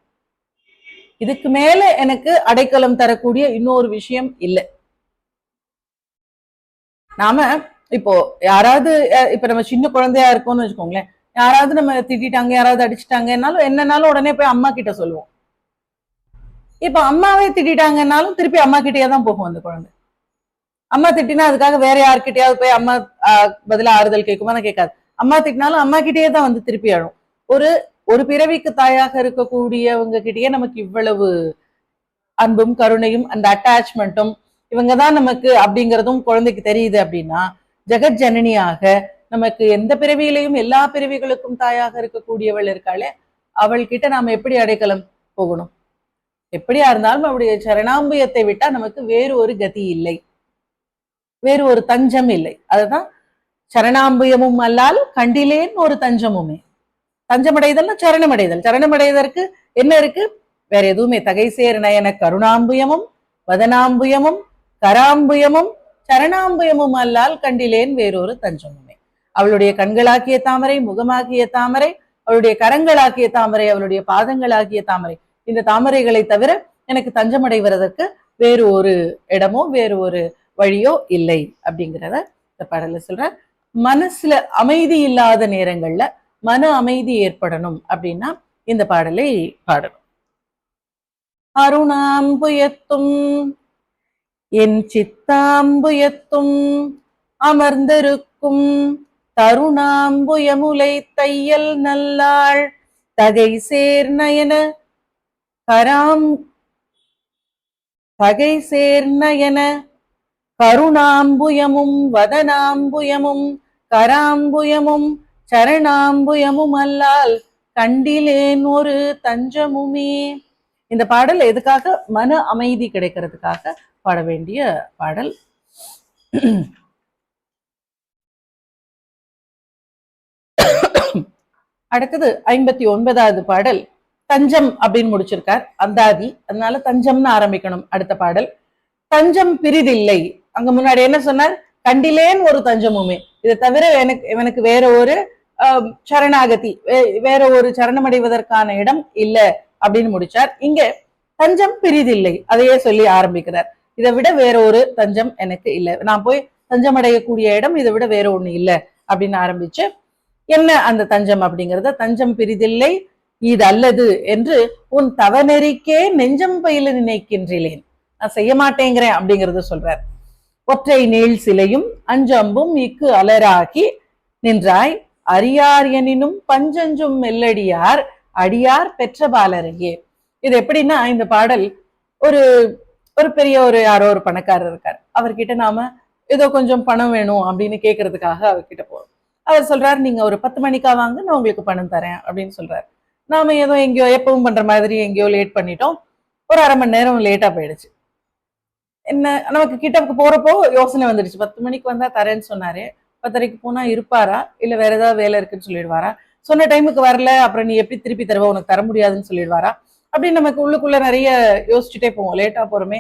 இதுக்கு மேல எனக்கு அடைக்கலம் தரக்கூடிய இன்னொரு விஷயம் இல்லை. நாம இப்போ யாராவது, இப்ப நம்ம சின்ன குழந்தையா இருக்கோம்னு வச்சுக்கோங்களேன், யாராவது நம்ம திட்டாங்க, யாராவது அடிச்சுட்டாங்கன்னாலும் என்னன்னாலும் உடனே போய் அம்மா கிட்ட சொல்லுவோம். இப்ப அம்மாவே திட்டாங்கன்னாலும் திருப்பி அம்மா கிட்டே தான் போகும் அந்த குழந்தை. அம்மா திட்டினா அதுக்காக வேற யாருக்கிட்டையாவது போய் அம்மா பதிலா ஆறுதல் கேட்குமா? கேட்காது. அம்மா திட்டினாலும் அம்மா கிட்டேயே தான் திருப்பி ஆடும். ஒரு பிறவிக்கு தாயாக இருக்கக்கூடியவங்க கிட்டேயே நமக்கு இவ்வளவு அன்பும் கருணையும் அந்த அட்டாச்மெண்ட்டும் இவங்கதான் நமக்கு அப்படிங்கிறதும் குழந்தைக்கு தெரியுது அப்படின்னா, ஜெகத் ஜனனியாக நமக்கு எந்த பிறவியிலையும் எல்லா பிறவிகளுக்கும் தாயாக இருக்கக்கூடியவள் இருக்காளே, அவள் கிட்ட நாம எப்படி அடைக்கலம் போகணும்? எப்படியா இருந்தாலும் அவருடைய சரணாம்பயத்தை விட்டா நமக்கு வேறு ஒரு கதி இல்லை, வேறு ஒரு தஞ்சம் இல்லை. அதுதான் சரணாம்பயமும் அல்லால் கண்டிலேன் ஒரு தஞ்சமுமே. தஞ்சமடைதல்னா சரணமடைதல். சரணமடைதற்கு என்ன இருக்கு? வேற எதுவுமே. தகைசேர் நயன கருணாம்புயமும் வதனாம்புயமும் கராம்புயமும் சரணாம்புயமும் அல்லால் கண்டிலேன் வேறொரு தஞ்சமுமே. அவளுடைய கண்களாக்கிய தாமரை, முகமாக்கிய தாமரை, அவளுடைய கரங்களாக்கிய தாமரை, அவளுடைய பாதங்களாகிய தாமரை, இந்த தாமரைகளை தவிர எனக்கு தஞ்சமடைவதற்கு வேறு ஒரு இடமோ வேறு ஒரு வழியோ இல்லை அப்படிங்கிறத இந்த பாடல சொல்ற. மனசுல அமைதி இல்லாத நேரங்கள்ல மன அமைதி ஏற்படணும் அப்படின்னா இந்த பாடலை பாடணும். அருணாம்புயத்தும் என் சித்தாம்புயத்தும் அமர்ந்திருக்கும் தருணாம்புயமுலை தையல் நல்லாள் தகை சேர்நயன தகை சேர்நயன கருணாம்புயமும் வதனாம்புயமும் கராம்புயமும் சரணாம்புயமும் அல்லால் கண்டிலேன் ஒரு தஞ்சமுமே. இந்த பாடல் எதுக்காக? மன அமைதி கிடைக்கிறதுக்காக பாட வேண்டிய பாடல். அடுத்தது 59வது பாடல். தஞ்சம் அப்படின்னு முடிச்சிருக்கார், அந்தாதி, அதனால தஞ்சம்னு ஆரம்பிக்கணும் அடுத்த பாடல். தஞ்சம் பிரிதில்லை. அங்க முன்னாடி என்ன சொன்னார்? கண்டிலேன் ஒரு தஞ்சமுமே. இதை தவிர எனக்கு வேற ஒரு சரணாகதி, வேற ஒரு சரணமடைவதற்கான இடம் இல்ல அப்படின்னு முடிச்சார். இங்க தஞ்சம் பிரிதில்லை அதையே சொல்லி ஆரம்பிக்கிறார். இதை விட வேற ஒரு தஞ்சம் எனக்கு இல்லை, நான் போய் தஞ்சம் அடையக்கூடிய இடம் இதை விட வேற ஒண்ணு இல்லை அப்படின்னு ஆரம்பிச்சு, என்ன அந்த தஞ்சம் அப்படிங்கிறத, தஞ்சம் பிரிதில்லை இது அல்லது என்று உன் தவநெறிக்கே நெஞ்சம் பயில நினைக்கின்றேன், நான் செய்ய மாட்டேங்கிறேன் அப்படிங்கறத சொல்றார். ஒற்றை நீள் சிலையும் அஞ்சம்பும் இக்கு அலராகி நின்றாய் அரியார் எனினும் பஞ்சஞ்சும் மெல்லடியார் அடியார் பெற்ற பாலரையே. இது எப்படின்னா, இந்த பாடல் ஒரு பெரிய யாரோ ஒரு பணக்காரர் இருக்கார், அவர்கிட்ட நாம ஏதோ கொஞ்சம் பணம் வேணும் அப்படின்னு கேட்கறதுக்காக அவர்கிட்ட போறோம். அவர் சொல்றாரு, நீங்க ஒரு 10 மணிக்கா வாங்க, நான் உங்களுக்கு பணம் தரேன் அப்படின்னு சொல்றாரு. நாம ஏதோ எங்கேயோ எப்பவும் பண்ற மாதிரி எங்கேயோ லேட் பண்ணிட்டோம், ஒரு அரை மணி நேரம் லேட்டா போயிடுச்சு. என்ன நமக்கு கிட்ட போறப்போ யோசனை வந்துடுச்சு, 10 மணிக்கு வந்தா தரேன்னு சொன்னாரு, 10:30 போனா இருப்பாரா இல்ல வேற ஏதாவது வேலை இருக்குன்னு சொல்லிடுவாரா, சொன்ன டைமுக்கு வரல, அப்புறம் நீ எப்படி திருப்பி தருவ, உனக்கு தர முடியாதுன்னு சொல்லிடுவாரா அப்படின்னு நமக்கு உள்ளுக்குள்ள நிறைய யோசிச்சுட்டே போவோம். லேட்டா போறோமே,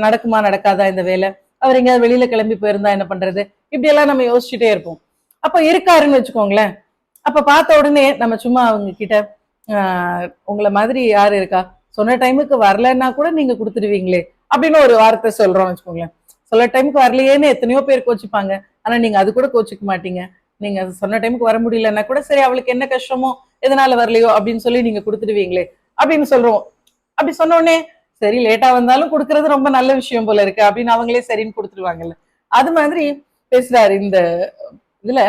நடக்குமா நடக்காதா இந்த வேலை, அவர் எங்கேயாவது வெளியில கிளம்பி போயிருந்தா என்ன பண்றது, இப்படி எல்லாம் நம்ம யோசிச்சுட்டே இருப்போம். அப்ப இருக்காருன்னு வச்சுக்கோங்களேன். அப்ப பார்த்த உடனே நம்ம சும்மா அவங்க கிட்ட உங்களை மாதிரி யாரு இருக்கா, சொன்ன டைமுக்கு வரலன்னா கூட நீங்க கொடுத்துடுவீங்களே அப்படின்னு ஒரு வார்த்தை சொல்றோம் வச்சுக்கோங்களேன். சொல்ல டைமுக்கு வரலையேன்னு எத்தனையோ பேர் கோச்சிப்பாங்க. ஆனா நீங்க அது கூட கோச்சிக்க மாட்டீங்க. நீங்க சொன்ன டைமுக்கு வர முடியலன்னா கூட சரி, அவளுக்கு என்ன கஷ்டமோ எதனால வரலையோ அப்படின்னு சொல்லி நீங்க கொடுத்துடுவீங்களே அப்படின்னு சொல்றோம். அப்படி சொன்ன உடனே சரி, லேட்டா வந்தாலும் கொடுக்கறது ரொம்ப நல்ல விஷயம் போல இருக்கு அப்படின்னு அவங்களே சரின்னு கொடுத்துருவாங்கல்ல. அது மாதிரி பேசுறாரு இந்த இதுல.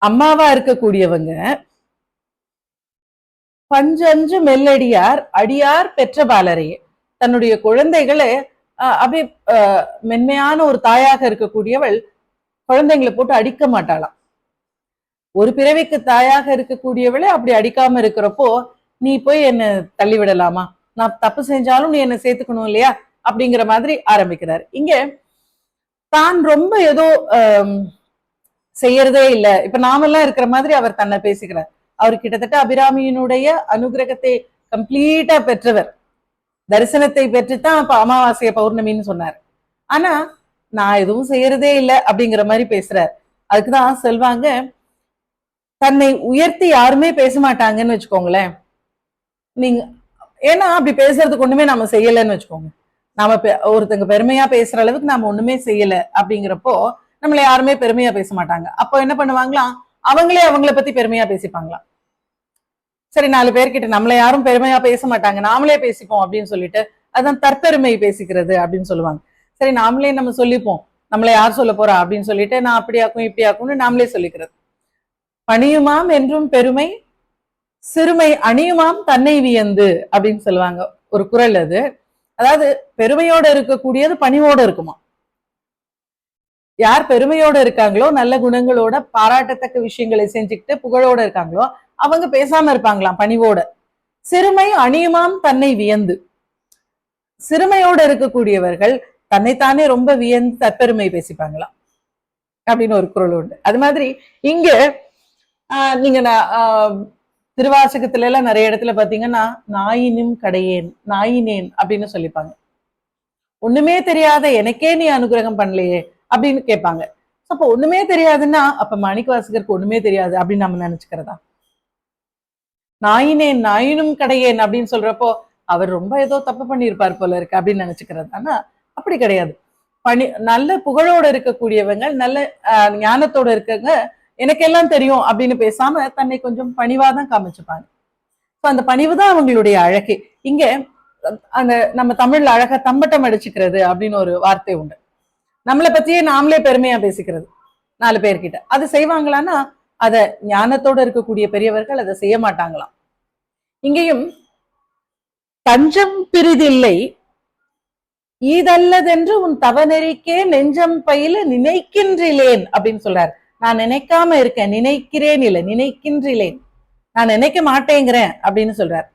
அம்மாவா இருக்கக்கூடியவங்க பஞ்சஞ்சு மெல்லடியார் அடியார் பெற்ற பாலரையே, தன்னுடைய குழந்தைகளை அப்படி மென்மையான ஒரு தாயாக இருக்கக்கூடியவள் குழந்தைங்களை போட்டு அடிக்க மாட்டாளாம். ஒரு பிறவிக்கு தாயாக இருக்கக்கூடியவளை அப்படி அடிக்காம இருக்கிறப்போ நீ போய் என்ன தள்ளி விடலாமா, நான் தப்பு செஞ்சாலும் நீ என்ன சேர்த்துக்கணும் இல்லையா அப்படிங்கிற மாதிரி ஆரம்பிக்கிறார். இங்க தான் ரொம்ப ஏதோ செய்யறதே இல்லை, இப்ப நாமெல்லாம் இருக்கிற மாதிரி அவர் தன்னை பேசிக்கிறார். அவர் கிட்டத்தட்ட அபிராமியினுடைய அனுகிரகத்தை கம்ப்ளீட்டா பெற்றவர், தரிசனத்தை பெற்றுத்தான் அப்ப அமாவாசைய பௌர்ணமின்னு சொன்னார். ஆனா நான் எதுவும் செய்யறதே இல்லை அப்படிங்கிற மாதிரி பேசுறார். அதுக்குதான் சொல்வாங்க, தன்னை உயர்த்தி யாருமே பேச மாட்டாங்கன்னு வச்சுக்கோங்களேன். நீங்க ஏன்னா அப்படி பேசுறதுக்கு ஒண்ணுமே நம்ம செய்யலைன்னு வச்சுக்கோங்க. நாம ஒருத்தங்க பெருமையா பேசுற அளவுக்கு நாம ஒண்ணுமே செய்யல அப்படிங்கிறப்போ நம்மள யாருமே பெருமையா பேச மாட்டாங்க. அப்போ என்ன பண்ணுவாங்களாம், அவங்களே அவங்கள பத்தி பெருமையா பேசிப்பாங்களாம். சரி, 4 பேர்கிட்ட நம்மள யாரும் பெருமையா பேச மாட்டாங்க, நாமளே பேசிப்போம் அப்படின்னு சொல்லிட்டு அதான் தற்பெருமை பேசிக்கிறது அப்படின்னு சொல்லுவாங்க. சரி, நாமளே நம்ம சொல்லிப்போம், நம்மள யார் சொல்ல போறா அப்படின்னு சொல்லிட்டு நான் அப்படியாக்கும் இப்படியாக்கும்னு நாமளே சொல்லிக்கிறது. பணியுமாம் என்றும் பெருமை, சிறுமை அணியுமாம் தன்னை வியந்து அப்படின்னு சொல்லுவாங்க ஒரு குறள். அது அதாவது பெருமையோட இருக்கக்கூடியது பணிவோட இருக்குமா. யார் பெருமையோட இருக்காங்களோ, நல்ல குணங்களோட பாராட்டத்தக்க விஷயங்களை செஞ்சுக்கிட்டு புகழோட இருக்காங்களோ அவங்க பேசாம இருப்பாங்களாம் பணிவோட. சிறுமை அணியுமாம் தன்னை வியந்து, சிறுமையோட இருக்கக்கூடியவர்கள் தன்னைத்தானே ரொம்ப வியந்து தற்பெருமை பேசிப்பாங்களாம் அப்படின்னு ஒரு குறள் உண்டு. அது மாதிரி இங்க நீங்க திருவாசகத்துல எல்லாம் நிறைய இடத்துல பாத்தீங்கன்னா நாயினும் கடையேன் நாயினேன் அப்படின்னு சொல்லிப்பாங்க. ஒண்ணுமே தெரியாத எனக்கே நீ அனுகிரகம் பண்ணலையே அப்படின்னு கேட்பாங்க. அப்ப ஒண்ணுமே தெரியாதுன்னா அப்ப மாணிக்கவாசகருக்கு ஒண்ணுமே தெரியாது அப்படின்னு நம்ம நினைச்சுக்கிறதா? நாயினேன் நாயினும் கடையேன் அப்படின்னு சொல்றப்போ அவர் ரொம்ப ஏதோ தப்பு பண்ணியிருப்பார் போல இருக்கு அப்படின்னு நினைச்சுக்கிறது. ஆனா அப்படி கிடையாது. நல்ல புகழோட இருக்கக்கூடியவங்க, நல்ல ஞானத்தோட இருக்கவங்க எனக்கு எல்லாம் தெரியும் அப்படின்னு பேசாம தன்னை கொஞ்சம் பணிவாதான் காமிச்சுப்பாங்க. அந்த பணிவு தான் அவங்களுடைய அழகே. இங்க அந்த நம்ம தமிழ்ல அழகா தம்பட்டம் அடிச்சுக்கிறது அப்படின்னு ஒரு வார்த்தை உண்டு. நம்மளை பத்தியே நாமளே பெருமையா பேசிக்கிறது 4 பேர்கிட்ட. அது செய்வாங்களான்னா அத ஞானத்தோட இருக்கக்கூடிய பெரியவர்கள் அதை செய்ய மாட்டாங்களாம். இங்கேயும் தஞ்சம் பிரிதில்லை ஈதல்லதென்று உன் தவநெறிக்கே நெஞ்சம் பயில நினைக்கின்றிலேன் அப்படின்னு சொல்றாரு. நான் நினைக்காம இருக்கேன், நினைக்கிறேன் இல்ல நினைக்கின்றிலேன், நான் நினைக்க மாட்டேங்கிறேன் அப்படின்னு சொல்றாரு.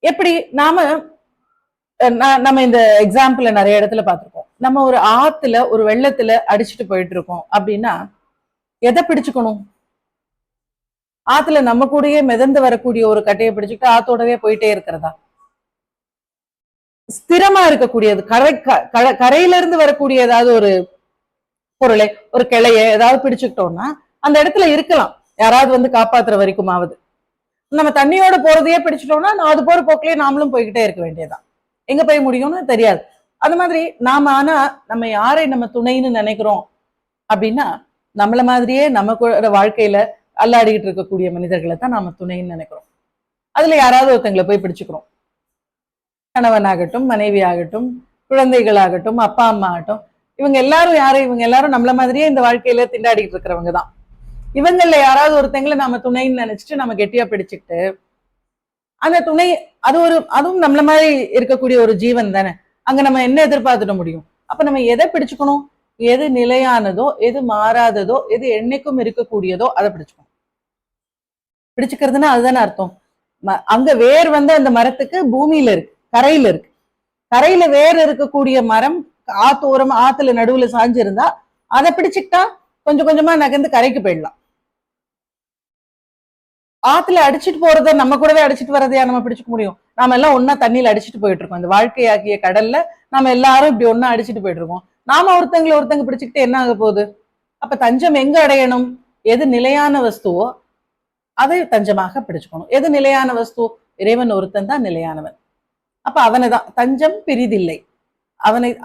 எப்படி நம்ம இந்த எக்ஸாம்பிள நிறைய இடத்துல பார்த்திருக்கோம். நம்ம ஒரு ஆத்துல ஒரு வெள்ளத்துல அடிச்சுட்டு போயிட்டு இருக்கோம் அப்படின்னா எதை பிடிச்சுக்கணும்? ஆத்துல நம்ம கூடயே மிதந்து வரக்கூடிய ஒரு கட்டையை பிடிச்சுக்கிட்டு ஆத்தோடவே போயிட்டே இருக்கிறதா? ஸ்திரமா இருக்கக்கூடியது கரையில இருந்து வரக்கூடிய ஏதாவது ஒரு பொருளை, ஒரு கிளைய ஏதாவது பிடிச்சுக்கிட்டோம்னா அந்த இடத்துல இருக்கலாம், யாராவது வந்து காப்பாத்துற வரைக்குமாவது. நம்ம தண்ணியோட போறதையே பிடிச்சிட்டோம்னா அது போற போக்கிலேயே நாமளும் போய்கிட்டே இருக்க வேண்டியதான். எங்க போய் முடியும்னு தெரியாது. அது மாதிரி நாம ஆனா நம்ம யாரை நம்ம துணைன்னு நினைக்கிறோம் அப்படின்னா நம்மள மாதிரியே நம்ம வாழ்க்கையில அல்லாடிக்கிட்டு இருக்கக்கூடிய மனிதர்களை தான் நாம துணைன்னு நினைக்கிறோம். அதுல யாராவது ஒருத்தங்களை போய் பிடிச்சுக்கிறோம். கணவன் ஆகட்டும், மனைவி ஆகட்டும், குழந்தைகள் ஆகட்டும், அப்பா அம்மா ஆகட்டும், இவங்க எல்லாரும் யாரு? இவங்க எல்லாரும் நம்மள மாதிரியே இந்த வாழ்க்கையில திண்டாடிட்டு இருக்கிறவங்க தான். இவங்கள்ல யாராவது ஒருத்தங்களை நம்ம துணைன்னு நினைச்சிட்டு நம்ம கெட்டியா பிடிச்சுக்கிட்டு அந்த துணை அதுவும் நம்மள மாதிரி இருக்கக்கூடிய ஒரு ஜீவன் தானே. அங்க நம்ம என்ன எதிர்பார்த்துட முடியும்? அப்ப நம்ம எதை பிடிச்சுக்கணும்? எது நிலையானதோ, எது மாறாததோ, எது என்னைக்கும் இருக்கக்கூடியதோ அதை பிடிச்சுக்கணும். பிடிச்சுக்கிறதுனா அதுதானே அர்த்தம். அங்க வேர் வந்து அந்த மரத்துக்கு பூமியில இருக்கு, கரையில இருக்கு. கரையில வேர் இருக்கக்கூடிய மரம் ஆத்துல நடுவுல சாஞ்சு இருந்தா அதை பிடிச்சுக்கிட்டா கொஞ்சம் கொஞ்சமா நகர்ந்து கரைக்கு போயிடலாம். ஆத்துல அடிச்சிட்டு போறத நம்ம கூடவே அடிச்சிட்டு வரதையா நம்ம பிடிச்சுக்க முடியும்? நாம எல்லாம் ஒன்னா தண்ணியில அடிச்சிட்டு போயிட்டு இருக்கோம். இந்த வாழ்க்கையாகிய கடல்ல நம்ம எல்லாரும் இப்படி ஒன்னா அடிச்சிட்டு போயிட்டு இருக்கோம். நாம ஒருத்தங்க பிடிச்சுக்கிட்டு என்ன ஆக போகுது? அப்ப தஞ்சம் எங்க அடையணும்? எது நிலையான வஸ்துவோ அதை தஞ்சமாக பிடிச்சுக்கணும். எது நிலையான வஸ்து? இறைவன் ஒருத்தன் தான் நிலையானவன். அப்ப அவனை தான். தஞ்சம் பிரிதில்லை.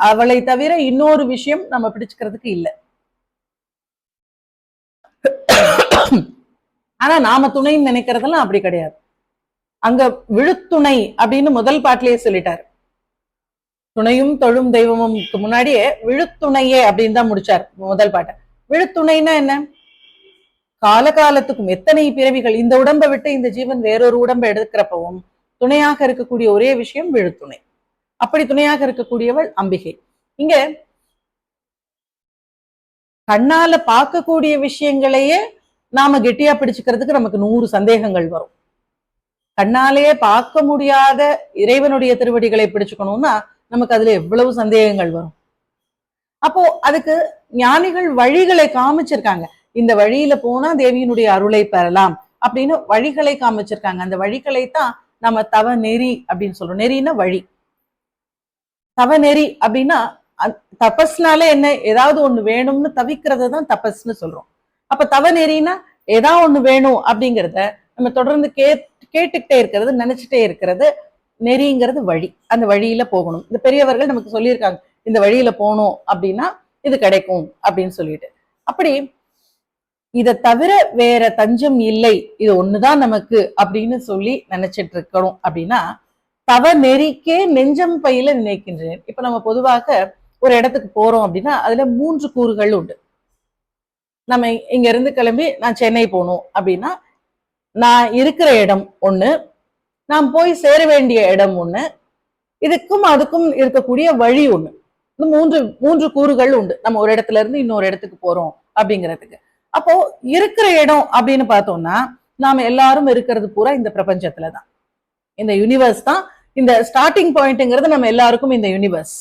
அவளை தவிர இன்னொரு விஷயம் நம்ம பிடிச்சுக்கிறதுக்கு இல்லை. ஆனா நாம துணைன்னு நினைக்கிறதெல்லாம் அப்படி கிடையாது. அங்க விழுத்துணை அப்படின்னு முதல் பாட்டிலேயே சொல்லிட்டாரு. துணையும் தொழும் தெய்வமும் முன்னாடியே விழுத்துணையே அப்படின்னு தான் முடிச்சார் முதல் பாட்டை. விழுத்துணைன்னா என்ன? காலகாலத்துக்கும் எத்தனை பிறவிகள் இந்த உடம்பை விட்டு இந்த ஜீவன் வேறொரு உடம்பை எடுக்கிறப்பவும் துணையாக இருக்கக்கூடிய ஒரே விஷயம் விழுத்துணை. அப்படி துணையாக இருக்கக்கூடியவள் அம்பிகை. இங்க கண்ணால பார்க்கக்கூடிய விஷயங்களையே நாம கெட்டியா பிடிச்சுக்கிறதுக்கு நமக்கு 100 சந்தேகங்கள் வரும். கண்ணாலேயே பார்க்க முடியாத இறைவனுடைய திருவடிகளை பிடிச்சுக்கணும்னா நமக்கு அதுல எவ்வளவு சந்தேகங்கள் வரும். அப்போ அதுக்கு ஞானிகள் வழிகளை காமிச்சிருக்காங்க. இந்த வழியில போனா தேவியினுடைய அருளை பெறலாம் அப்படின்னு வழிகளை காமிச்சிருக்காங்க. அந்த வழிகளை தான் நம்ம தவ நெறி அப்படின்னு சொல்றோம். நெறின்னா வழி. தவ நெறி அப்படின்னா தபஸ்னாலே என்ன? ஏதாவது ஒண்ணு வேணும்னு தவிக்கிறது தான் தபஸ்ன்னு சொல்றோம். அப்ப தவ நெறினா ஏதாவது ஒண்ணு வேணும் அப்படிங்கிறத நம்ம தொடர்ந்து கேட்டுக்கிட்டே இருக்கிறது, நினைச்சிட்டே இருக்கிறது. நெறிங்கிறது வழி. அந்த வழியில போகணும். இந்த பெரியவர்கள் நமக்கு சொல்லியிருக்காங்க, இந்த வழியில போகணும் அப்படின்னா இது கிடைக்கும் அப்படின்னு சொல்லிட்டு. அப்படி இதை தவிர வேற தஞ்சம் இல்லை, இது ஒண்ணுதான் நமக்கு அப்படின்னு சொல்லி நினைச்சிட்டு இருக்கணும். அப்படின்னா தவ நெறிக்கே நெஞ்சம் பையில நினைக்கின்றேன். இப்ப நம்ம பொதுவாக ஒரு இடத்துக்கு போறோம் அப்படின்னா அதுல 3 கூறுகள் உண்டு. நம்ம இங்க இருந்து கிளம்பி நான் சென்னை போகணும் அப்படின்னா நான் இருக்கிற இடம் ஒண்ணு, நான் போய் சேர வேண்டிய இடம் ஒண்ணு, இதுக்கும் அதுக்கும் இருக்கக்கூடிய வழி ஒண்ணு. மூன்று கூறுகள் உண்டு நம்ம ஒரு இடத்துல இருந்து இன்னொரு இடத்துக்கு போறோம் அப்படிங்கிறதுக்கு. அப்போ இருக்கிற இடம் அப்படின்னு பார்த்தோம்னா நாம எல்லாரும் இருக்கிறது பூரா இந்த பிரபஞ்சத்துலதான். இந்த யூனிவர்ஸ் தான் இந்த ஸ்டார்டிங் பாயிண்ட்ங்கிறது. நம்ம எல்லாருக்கும் இந்த யூனிவர்ஸ்.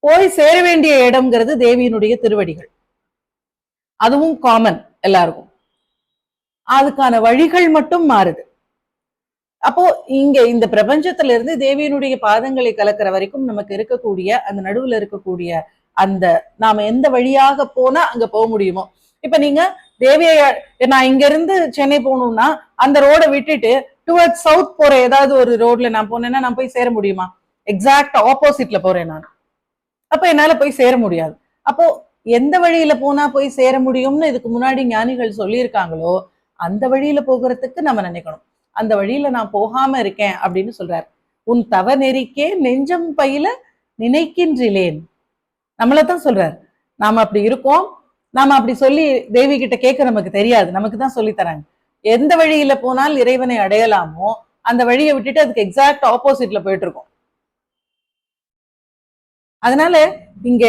போய் சேர வேண்டிய இடம்ங்கிறது தேவியினுடைய திருவடிகள். அதுவும் காமன் எல்லாருக்கும். அதுக்கான வழிகள் மட்டும் மாறுது. அப்போ இங்க இந்த பிரபஞ்சத்துல இருந்து தேவியினுடைய பாதங்களை கலக்கிற வரைக்கும் நமக்கு இருக்கக்கூடிய அந்த நடுவுல இருக்கக்கூடிய அந்த நாம எந்த வழியாக போனா அங்க போக முடியுமோ. இப்ப நீங்க தேவியை நான் இங்க இருந்து சென்னை போகணும்னா அந்த ரோட விட்டுட்டு டுவர்ட்ஸ் சவுத் போற ஏதாவது ஒரு ரோட்ல நான் போனேன்னா நான் போய் சேர முடியுமா? எக்ஸாக்ட் ஆப்போசிட்ல போறேன் நான். அப்ப என்னால போய் சேர முடியாது. அப்போ எந்த வழியில போனா போய் சேர முடியும்னு இதுக்கு முன்னாடி ஞானிகள் சொல்லியிருக்காங்களோ அந்த வழியில போகிறதுக்கு நம்ம நினைக்கணும். அந்த வழியில நான் போகாம இருக்கேன் அப்படின்னு சொல்றாரு. உன் தவ நெறிக்கே நெஞ்சம் பையில நினைக்கின்றேன். நம்மளதான் சொல்றாரு. நாம அப்படி இருக்கோம். நாம அப்படி சொல்லி தேவி கிட்ட கேட்க நமக்கு தெரியாது. நமக்கு தான் சொல்லி தராங்க. எந்த வழியில போனால் இறைவனை அடையலாமோ அந்த வழியை விட்டுட்டு அதுக்கு எக்ஸாக்ட் ஆப்போசிட்ல போயிட்டு இருக்கோம். அதனால இங்க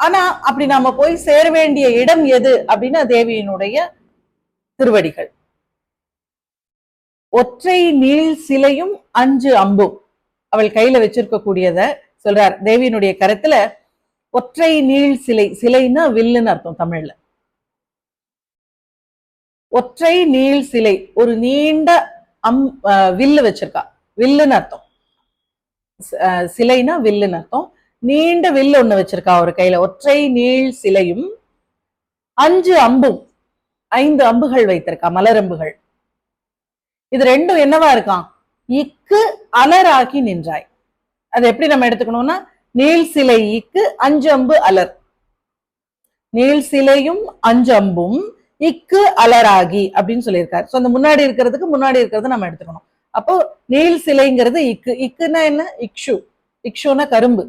ஆனா அப்படி நாம போய் சேர வேண்டிய இடம் எது அப்படின்னா தேவியினுடைய திருவடிகள். ஒற்றை நீள் சிலையும் 5 அம்பும் அவள் கையில வச்சிருக்கக்கூடியத சொல்றார். தேவியினுடைய கருத்துல ஒற்றை நீள் சிலை, சிலைன்னா வில்லுன்னு அர்த்தம் தமிழ்ல. ஒற்றை நீள் சிலை, ஒரு நீண்ட வில்லு வச்சிருக்கா. வில்லுன்னு அர்த்தம். சிலைனா வில்லுன்னு அர்த்தம். நீண்ட வில்லு ஒண்ணு வச்சிருக்கா ஒரு கையில. ஒற்றை நீள் சிலையும் 5 அம்பும், 5 அம்புகள் வைத்திருக்கா, மலரம்புகள். இது ரெண்டும் என்னவா இருக்கான்? இக்கு அலராகி நின்றாய். அது எப்படி நம்ம எடுத்துக்கணும்னா நீள் சிலை இக்கு 5 அம்பு அலர். நீள் சிலையும் 5 அம்பும் இக்கு அலராகி அப்படின்னு சொல்லியிருக்காரு. அந்த முன்னாடி இருக்கிறது நம்ம எடுத்துக்கணும். அப்போ நீள் சிலைங்கிறது இக்கு. இக்குன்னா என்ன? இக்ஷு. இக்ஷுனா கரும்பு.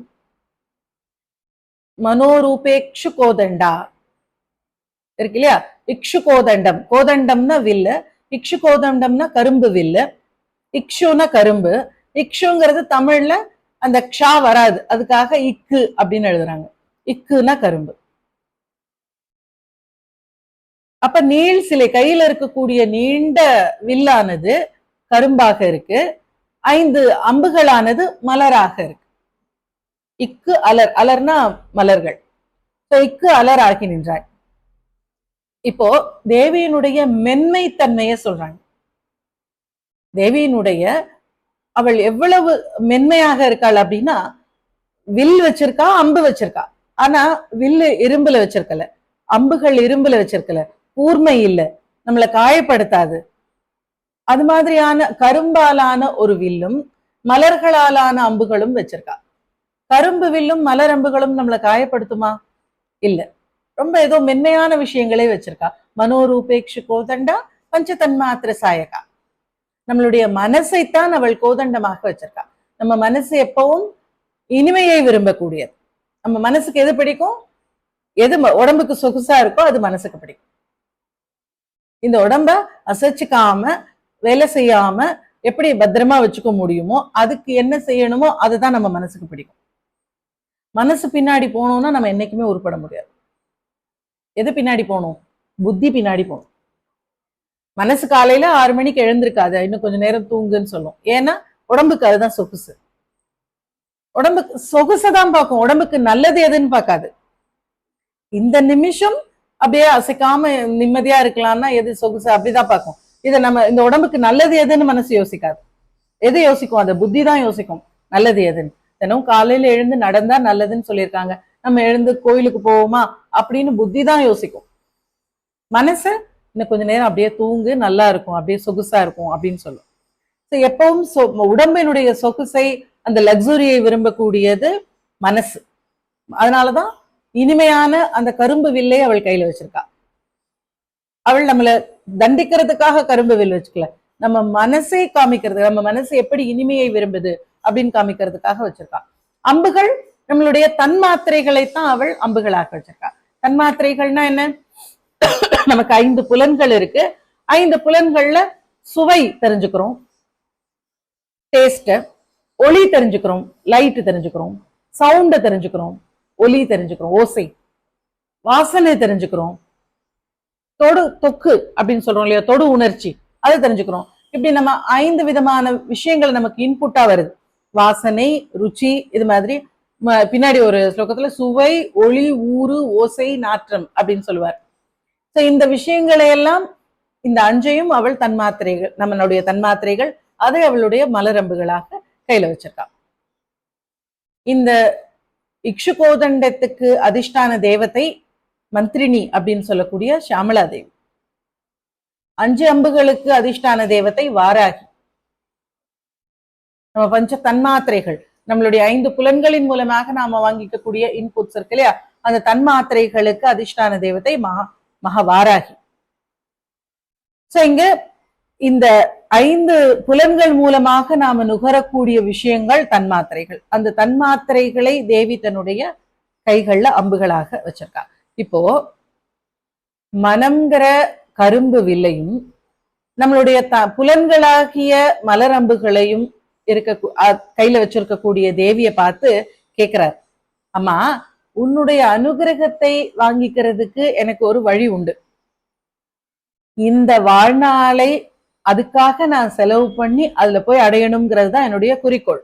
மனோரூபேக்ஷு கோதண்டா இருக்கு இல்லையா? இக்ஷு கோதண்டம். கோதண்டம்னா வில்லு, இக்ஷு கோதண்டம்னா கரும்பு வில்லு. இக்ஷுனா கரும்பு. இக்ஷுங்கிறது தமிழ்ல அந்த க்ஷா வராது, அதுக்காக இக்கு அப்படின்னு எழுதுறாங்க. இக்குனா கரும்பு. அப்ப நீள் சிலை கையில இருக்கக்கூடிய நீண்ட வில்லானது கரும்பாக இருக்கு, 5 அம்புகளானது மலராக இருக்கு. இக்கு அலர், அலர்னா மலர்கள். இக்கு அலர் ஆகி நின்றாய். இப்போ தேவியினுடைய மென்மை தன்மையை சொல்றாங்க. தேவியினுடைய அவள் எவ்வளவு மென்மையாக இருக்காள் அப்படின்னா, வில் வச்சிருக்கா, அம்பு வச்சிருக்கா. ஆனா வில்லு இரும்புல வச்சிருக்கல, அம்புகள் இரும்புல வச்சிருக்கல, கூர்மை இல்ல, நம்மளை காயப்படுத்தாது. அது மாதிரியான கரும்பாலான ஒரு வில்லும் மலர்களாலான அம்புகளும் வச்சிருக்கா. கரும்பு வில்லும் மலர் அம்புகளும் நம்மளை காயப்படுத்துமா? இல்ல. ரொம்ப ஏதோ மென்மையான விஷயங்களே வச்சிருக்கா. மனோரூபேக்ஷு கோதண்டா பஞ்சதன்மாத்திர சாயகா. நம்மளுடைய மனசைத்தான் அவள் கோதண்டமாக வச்சிருக்கா. நம்ம மனசு எப்பவும் இனிமையை விரும்பக்கூடியது. நம்ம மனசுக்கு எது பிடிக்கும்? எது உடம்புக்கு சொகுசா இருக்கோ அது மனசுக்கு பிடிக்கும். இந்த உடம்ப அசைச்சுக்காம வேலை செய்யாம எப்படி பத்திரமா வச்சுக்க முடியுமோ, அதுக்கு என்ன செய்யணுமோ அதுதான் நம்ம மனசுக்கு பிடிக்கும். மனசு பின்னாடி போனோம்னா நம்ம என்னைக்குமே உருப்பட முடியாது. எது பின்னாடி போகணும்? புத்தி பின்னாடி போகணும். மனசு காலையில 6 மணிக்கு எழுந்திருக்காது, இன்னும் கொஞ்சம் நேரம் தூங்குன்னு சொல்லும். ஏன்னா உடம்புக்கு அதுதான் சொகுசு. உடம்புக்கு சொகுசதான் பார்க்கும், உடம்புக்கு நல்லது எதுன்னு பார்க்காது. இந்த நிமிஷம் அப்படியே அசைக்காம நிம்மதியா இருக்கலாம்னா எது சொகுசு அப்படிதான் பார்க்கும். இதை நம்ம இந்த உடம்புக்கு நல்லது எதுன்னு மனசு யோசிக்காது. எது யோசிக்கும்? அதை புத்தி தான் யோசிக்கும் நல்லது எதுன்னு. தினம் காலையில எழுந்து நடந்தா நல்லதுன்னு சொல்லியிருக்காங்க, நம்ம எழுந்து கோயிலுக்கு போவோமா அப்படின்னு புத்தி தான் யோசிக்கும். மனசு இன்னும் கொஞ்ச நேரம் அப்படியே தூங்கு, நல்லா இருக்கும், அப்படியே சொகுசா இருக்கும் அப்படின்னு சொல்லும். எப்பவும் உடம்பினுடைய சொகுசை, அந்த லக்ஸுரியை விரும்பக்கூடியது மனசு. அதனாலதான் இனிமையான அந்த கரும்பு வில்லை அவள் கையில வச்சிருக்கா. அவள் நம்மளை தண்டிக்கிறதுக்காக கரும்பு வில் வச்சுக்கல, நம்ம மனசை காமிக்கிறது, நம்ம மனசு எப்படி இனிமையை விரும்புது அப்படின்னு காமிக்கிறதுக்காக வச்சிருக்கா. அம்புகள் நம்மளுடைய தன்மாத்திரைகளைத்தான் அவள் அம்புகளாக வச்சிருக்கா. தன்மாத்திரைகள்னா என்ன? நமக்கு 5 புலன்கள் இருக்கு. 5 புலன்கள்ல சுவை தெரிஞ்சுக்கிறோம், டேஸ்ட், ஒளி தெரிஞ்சுக்கிறோம், லைட் தெரிஞ்சுக்கிறோம், சவுண்ட தெரிஞ்சுக்கிறோம், ஒலி தெரிஞ்சுக்கிறோம், ஓசை, வாசனை தெரிஞ்சுக்கிறோம், தொடு தொக்கு அப்படின்னு சொல்றோம் இல்லையா, தொடு உணர்ச்சி, அதை தெரிஞ்சுக்கிறோம். இப்படி நம்ம 5 விதமான விஷயங்கள் நமக்கு இன்புட்டா வருது. வாசனை, ருச்சி, இது மாதிரி பின்னாடி ஒரு ஸ்லோகத்துல சுவை, ஒளி, ஊறு, ஓசை, நாற்றம் அப்படின்னு சொல்லுவார். இந்த விஷயங்களை எல்லாம், இந்த 5ஐயும் அவள் தன்மாத்திரைகள், நம்மளுடைய தன்மாத்திரைகள், அதை அவளுடைய மலரம்புகளாக கையில வச்சிருக்கா. இந்த இக்ஷுகோதண்டத்துக்கு அதிஷ்டான தேவதை மந்திரினி அப்படின்னு சொல்லக்கூடிய ஷியாமளா தேவி. 5 அம்புகளுக்கு அதிஷ்டான தேவதை வாராகி. நம்ம பஞ்ச தன்மாத்திரைகள், நம்மளுடைய 5 புலன்களின் மூலமாக நாம வாங்கிக்கக்கூடிய இன்புட்ஸ் இருக்கு இல்லையா, அந்த தன்மாத்திரைகளுக்கு அதிஷ்டான தேவதை மகாவாராகி. இங்க இந்த 5 புலன்கள் மூலமாக நாம நுகரக்கூடிய விஷயங்கள் தன்மாத்திரைகள். அந்த தன்மாத்திரைகளை தேவி தன்னுடைய கைகள்ல அம்புகளாக வச்சிருக்கா. இப்போ மனம்ங்கிற கரும்பு வில்லையும் நம்மளுடைய புலன்களாகிய மலரம்புகளையும் கையில வச்சிருக்கக்கூடிய தேவிய பார்த்து கேட்கிறார், அம்மா உன்னுடைய அனுகிரகத்தை வாங்கிக்கிறதுக்கு எனக்கு ஒரு வழி உண்டு. இந்த வாழ்நாளை அதுக்காக நான் செலவு பண்ணி அதுல போய் அடையணுங்கிறது தான் என்னுடைய குறிக்கோள்.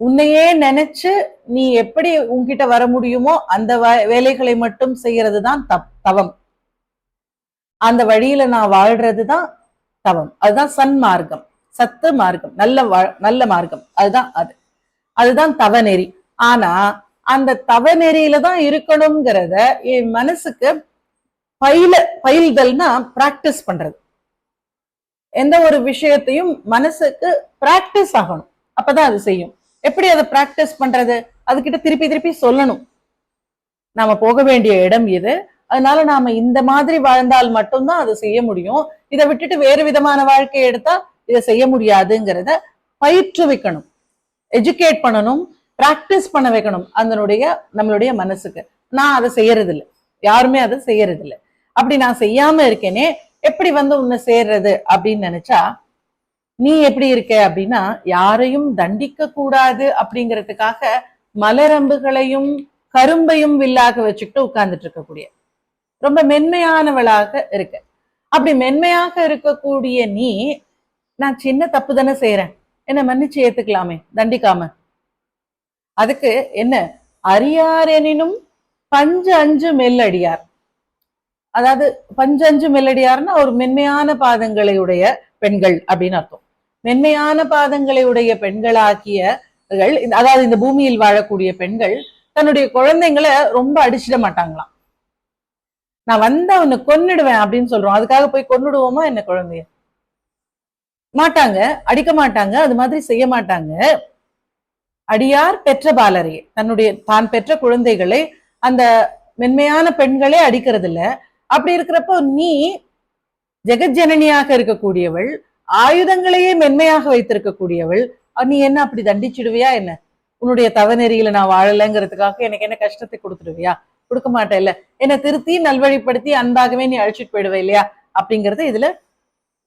உன்னையே நினைச்சு நீ எப்படி உன்கிட்ட வர முடியுமோ அந்த வேலைகளை மட்டும் செய்யறது தான் தவம். அந்த வழியில நான் வாழ்றதுதான் தவம். அதுதான் சன்மார்க்கம், சத்து மார்க்கம், நல்ல மார்க்கம். அதுதான் தவநெறி. ஆனா அந்த தவநெறியில தான் இருக்கணுங்கிறத என் மனசுக்கு பயில்தல்னா பிராக்டிஸ் பண்றது. எந்த ஒரு விஷயத்தையும் மனசுக்கு பிராக்டிஸ் ஆகணும், அப்பதான் அது செய்யும். எப்படி அதை பிராக்டிஸ் பண்றது? அதுகிட்ட திருப்பி திருப்பி சொல்லணும், நாம போக வேண்டிய இடம் இது, அதனால நாம இந்த மாதிரி வாழ்ந்தால் மட்டும்தான் அதை செய்ய முடியும், இதை விட்டுட்டு வேறு விதமான வாழ்க்கையை எடுத்தா இதை செய்ய முடியாதுங்கிறத பயிற்றுவிக்கணும், எஜுகேட் பண்ணணும், பிராக்டிஸ் பண்ண வைக்கணும் நம்மளுடைய மனசுக்கு. நான் அதை செய்யறது இல்லை, யாருமே அதை செய்யறது இல்லை. அப்படி நான் செய்யாம இருக்கேனே, எப்படி உன்னை சேர்றது அப்படின்னு நினைச்சா, நீ எப்படி இருக்க அப்படின்னா, யாரையும் தண்டிக்க கூடாது அப்படிங்கிறதுக்காக மலரம்புகளையும் கரும்பையும் வில்லாக வச்சுக்கிட்டு உட்கார்ந்துட்டு இருக்கக்கூடிய ரொம்ப மென்மையானவளாக இருக்க. அப்படி மென்மையாக இருக்கக்கூடிய நீ, நான் சின்ன தப்பு தானே செய்யறேன், என்ன மன்னிச்சு ஏத்துக்கலாமே, தண்டிக்காம. அதுக்கு என்ன, அறியாரெனினும் பஞ்சு அஞ்சு மெல்லடியார். அதாவது பஞ்சஞ்சு மெல்லடியார்னா ஒரு மென்மையான பாதங்களை உடைய பெண்கள் அப்படின்னு அர்த்தம். மென்மையான பாதங்களை உடைய பெண்களாக்கிய அதாவது இந்த பூமியில் வாழக்கூடிய பெண்கள் தன்னுடைய குழந்தைங்களை ரொம்ப அடிச்சிட மாட்டாங்களாம். நான் வந்த அவனை கொன்னுடுவேன் அப்படின்னு சொல்றோம். அதுக்காக போய் கொன்னுடுவோமா என்ன குழந்தைய? மாட்டாங்க, அடிக்க மாட்டாங்க, அது மாதிரி செய்ய மாட்டாங்க. அடியார் பெற்ற பாலரையே, தன்னுடைய தான் பெற்ற குழந்தைகளை அந்த மென்மையான பெண்களே அடிக்கிறது இல்ல. அப்படி இருக்கிறப்போ நீ ஜெகஜனனியாக இருக்கக்கூடியவள், ஆயுதங்களையே மென்மையாக வைத்திருக்கக்கூடியவள், நீ என்ன அப்படி தண்டிச்சிடுவியா என்ன? உன்னுடைய தவநெறியில நான் வாழலைங்கிறதுக்காக எனக்கு என்ன கஷ்டத்தை கொடுத்துடுவியா? கொடுக்க மாட்டேன் இல்ல. என்னை திருத்தி நல்வழிப்படுத்தி அன்பாகவே நீ அழைச்சிட்டு போயிடுவ இல்லையா? அப்படிங்கறது இதுல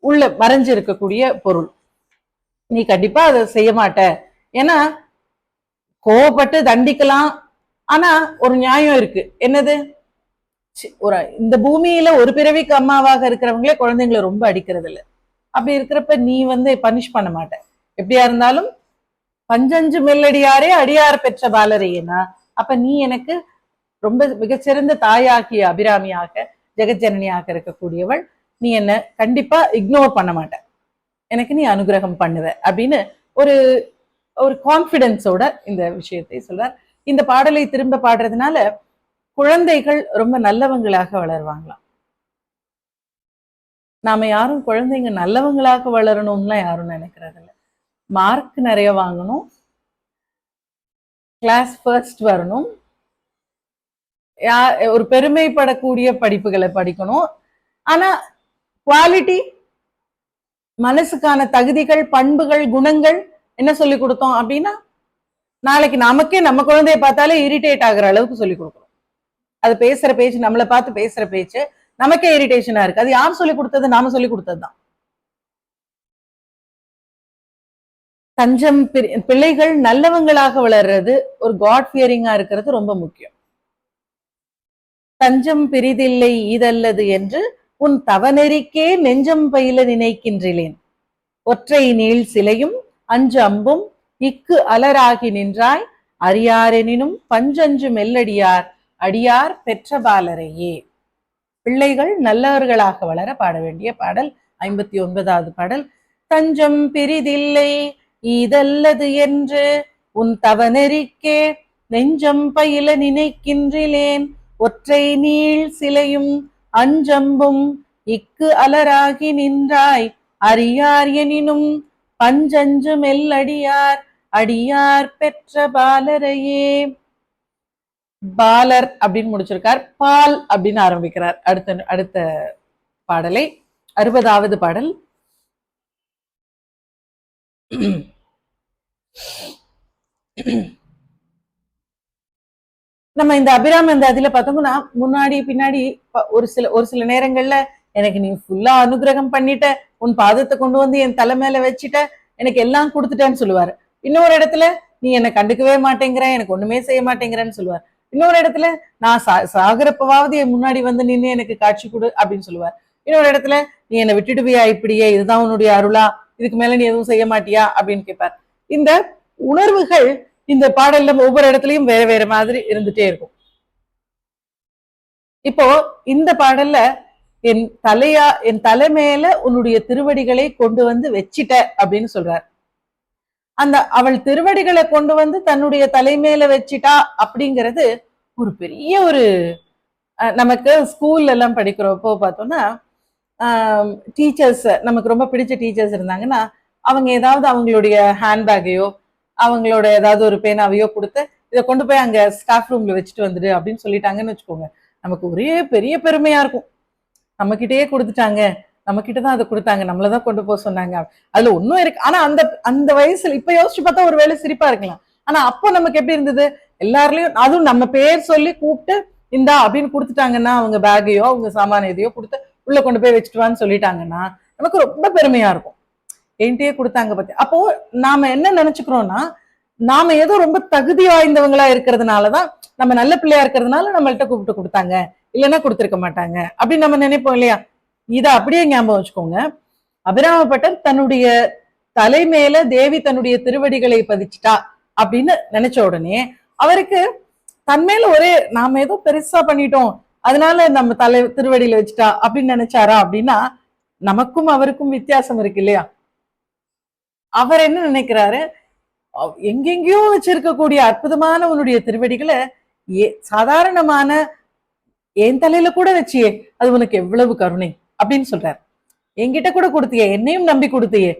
உள்ள மறைஞ்சு இருக்கக்கூடிய பொருள். நீ கண்டிப்பா அதை செய்ய மாட்ட. ஏன்னா கோவப்பட்டு தண்டிக்கலாம், ஆனா ஒரு நியாயம் இருக்கு. என்னது? ஒரு இந்த பூமியில ஒரு பிறவிக்கு அம்மாவாக இருக்கிறவங்களே குழந்தைங்களை ரொம்ப அடிக்கிறது இல்லை. அப்படி இருக்கிறப்ப நீ பனிஷ் பண்ண மாட்ட. எப்படியா இருந்தாலும் பஞ்சஞ்சு மெல்லடியாரே அடியார் பெற்ற பாலரையனா, அப்ப நீ எனக்கு ரொம்ப மிகச்சிறந்த தாயாகிய அபிராமியாக ஜெகஜனனியாக இருக்கக்கூடியவள். நீ என்ன கண்டிப்பா இக்னோர் பண்ண மாட்ட, எனக்கு நீ அனுகிரகம் பண்ணுவ அப்படின்னு ஒரு ஒரு கான்பிடன்ஸோட இந்த விஷயத்தை சொல்றார். இந்த பாடலை திரும்ப பாடுறதுனால குழந்தைகள் ரொம்ப நல்லவங்களாக வளருவாங்களாம். நாம யாரும் குழந்தைங்க நல்லவங்களாக வளரணும்லாம் யாரும் நினைக்கிறது இல்லை. மார்க் நிறைய வாங்கணும், கிளாஸ் ஃபர்ஸ்ட் வரணும், ஒரு பெருமைப்படக்கூடிய படிப்புகளை படிக்கணும். ஆனா குவாலிட்டி, மனசுக்கான தகுதிகள், பண்புகள், குணங்கள் என்ன சொல்லி கொடுத்தோம் அப்படின்னா நாளைக்கு நமக்கே நம்ம குழந்தைய பார்த்தாலே இரிட்டேட் ஆகுற அளவுக்கு சொல்லி கொடுக்கணும். அது பேசுற பேச்சு, நம்மளை பார்த்து பேசுற பேச்சு நமக்கே இரிட்டேஷனா இருக்கு. அது யார் சொல்லி கொடுத்தது? நாம சொல்லி கொடுத்ததுதான். தஞ்சம் பிள்ளைகள் நல்லவங்களாக வளர்றது, ஒரு காட் ஃபியரிங்கா இருக்கிறது ரொம்ப முக்கியம். தஞ்சம் பிரிதில்லை ஈதல்லது என்று உன் தவநெறிக்கே நெஞ்சம் பயில நினைக்கின்றேன். ஒற்றை நீள் சிலையும் அஞ்சு அம்பும் இக்கு அலராகி நின்றாய் அறியாரெனினும் பஞ்சஞ்சு மெல்லடியார் அடியார் பெற்ற பாலரையே. பிள்ளைகள் நல்லவர்களாக வளர பாட வேண்டிய பாடல் 59வது பாடல். தஞ்சம் பிரிதில்லை ஈதல்லது என்று உன் தவநெறிக்கே நெஞ்சம் பயில நினைக்கின்றேன். ஒற்றை நீள் சிலையும் அஞ்சம்பும் இக்கு அலராகி நின்றாய் அறியார் எனினும் பஞ்சஞ்சு மெல்லடியார் அடியார் பெற்ற பாலரையே. பாலர் அப்படின்னு முடிச்சிருக்கார், பால் அப்படின்னு ஆரம்பிக்கிறார். அடுத்த பாடலை 60வது பாடல். நம்ம இந்த அபிராமி அந்த அதுல பார்த்தோம்னா முன்னாடி பின்னாடி ஒரு சில நேரங்கள்ல எனக்கு நீ ஃபுல்லா அனுகிரகம் பண்ணிட்ட, உன் பாதத்தை கொண்டு வந்து என் தலை மேல வச்சுட்ட, எனக்கு எல்லாம் கொடுத்துட்டேன்னு சொல்லுவாரு. இன்னொரு இடத்துல நீ என்னை கண்டுக்கவே மாட்டேங்கிற, எனக்கு ஒண்ணுமே செய்ய மாட்டேங்கிறேன்னு சொல்லுவார். இன்னொரு இடத்துல நான் சாகரப்பவாவது என் முன்னாடி வந்து நின்று எனக்கு காட்சி கொடு அப்படின்னு சொல்லுவார். இன்னொரு இடத்துல நீ என்னை விட்டுடுவியா இப்படியே, இதுதான் உன்னுடைய அருளா, இதுக்கு மேல நீ எதுவும் செய்ய மாட்டியா அப்படின்னு கேட்பார். இந்த உணர்வுகள் இந்த பாடல்ல ஒவ்வொரு இடத்துலயும் வேற வேற மாதிரி இருந்துட்டே இருக்கும். இப்போ இந்த பாடல்ல என் தலை மேல உன்னுடைய திருவடிகளை கொண்டு வந்து வச்சிட்ட அப்படின்னு சொல்றார். அந்த அவள் திருவடிகளை கொண்டு வந்து தன்னுடைய தலைமையில வச்சிட்டா அப்படிங்கிறது ஒரு பெரிய ஒரு, நமக்கு ஸ்கூல்ல எல்லாம் படிக்கிறப்போ பார்த்தோம்னா டீச்சர்ஸ், நமக்கு ரொம்ப பிடிச்ச டீச்சர்ஸ் இருந்தாங்கன்னா அவங்க ஏதாவது அவங்களுடைய ஹேண்ட்பேக்கையோ அவங்களோட ஏதாவது ஒரு பேனாவையோ கொடுத்து இதை கொண்டு போய் அங்க ஸ்டாஃப் ரூம்ல வச்சுட்டு வந்துடு அப்படின்னு சொல்லிட்டாங்கன்னு வச்சுக்கோங்க, நமக்கு ஒரே பெரிய பெருமையா இருக்கும். நம்ம கிட்டயே கொடுத்துட்டாங்க, நம்ம கிட்டதான் அதை கொடுத்தாங்க, நம்மளதான் கொண்டு போக சொன்னாங்க. அதுல ஒன்னும் இருக்கு. ஆனா அந்த அந்த வயசுல இப்ப யோசிச்சு பார்த்தா ஒரு வேலை சிரிப்பா இருக்கலாம். ஆனா அப்போ நமக்கு எப்படி இருந்தது? எல்லாருலயும் அதுவும் நம்ம பேர் சொல்லி கூப்பிட்டு இந்தா அப்படின்னு கொடுத்துட்டாங்கன்னா, அவங்க பேக்கையோ அவங்க சாமான எதையோ கொடுத்து உள்ள கொண்டு போய் வச்சுட்டு வான்னு சொல்லிட்டாங்கன்னா நமக்கு ரொம்ப பெருமையா இருக்கும். என்கிட்டயே கொடுத்தாங்க பத்தி. அப்போ நாம என்ன நினைச்சுக்கிறோம்னா, நாம ஏதோ ரொம்ப தகுதி வாய்ந்தவங்களா இருக்கிறதுனாலதான், நம்ம நல்ல பிள்ளையா இருக்கிறதுனால நம்மள்ட்ட கூப்பிட்டு கொடுத்தாங்க, இல்லைன்னா கொடுத்திருக்க மாட்டாங்க அப்படின்னு நம்ம நினைப்போம் இல்லையா? இதை அப்படியே ஞாபகம் வச்சுக்கோங்க. அபிராமப்பட்டர் தன்னுடைய தலை மேல தேவி தன்னுடைய திருவடிகளை பதிச்சுட்டா அப்படின்னு நினைச்ச உடனே அவருக்கு தன்மேல ஒரே நாம ஏதோ பெருசா பண்ணிட்டோம், அதனால நம்ம திருவடியில வச்சுட்டா அப்படின்னு நினைச்சாரா அப்படின்னா, நமக்கும் அவருக்கும் வித்தியாசம் இருக்கு இல்லையா? அவர் என்ன நினைக்கிறாரு, எங்கெங்கயோ வச்சிருக்கக்கூடிய அற்புதமான உன்னுடைய திருவடிகளை சாதாரணமான என் தலையில கூட வச்சியே, அது உனக்கு எவ்வளவு கருணை அப்படின்னு சொல்றாரு. என்கிட்ட கூட கொடுத்தியே, என்னையும் நம்பி கொடுத்தியே,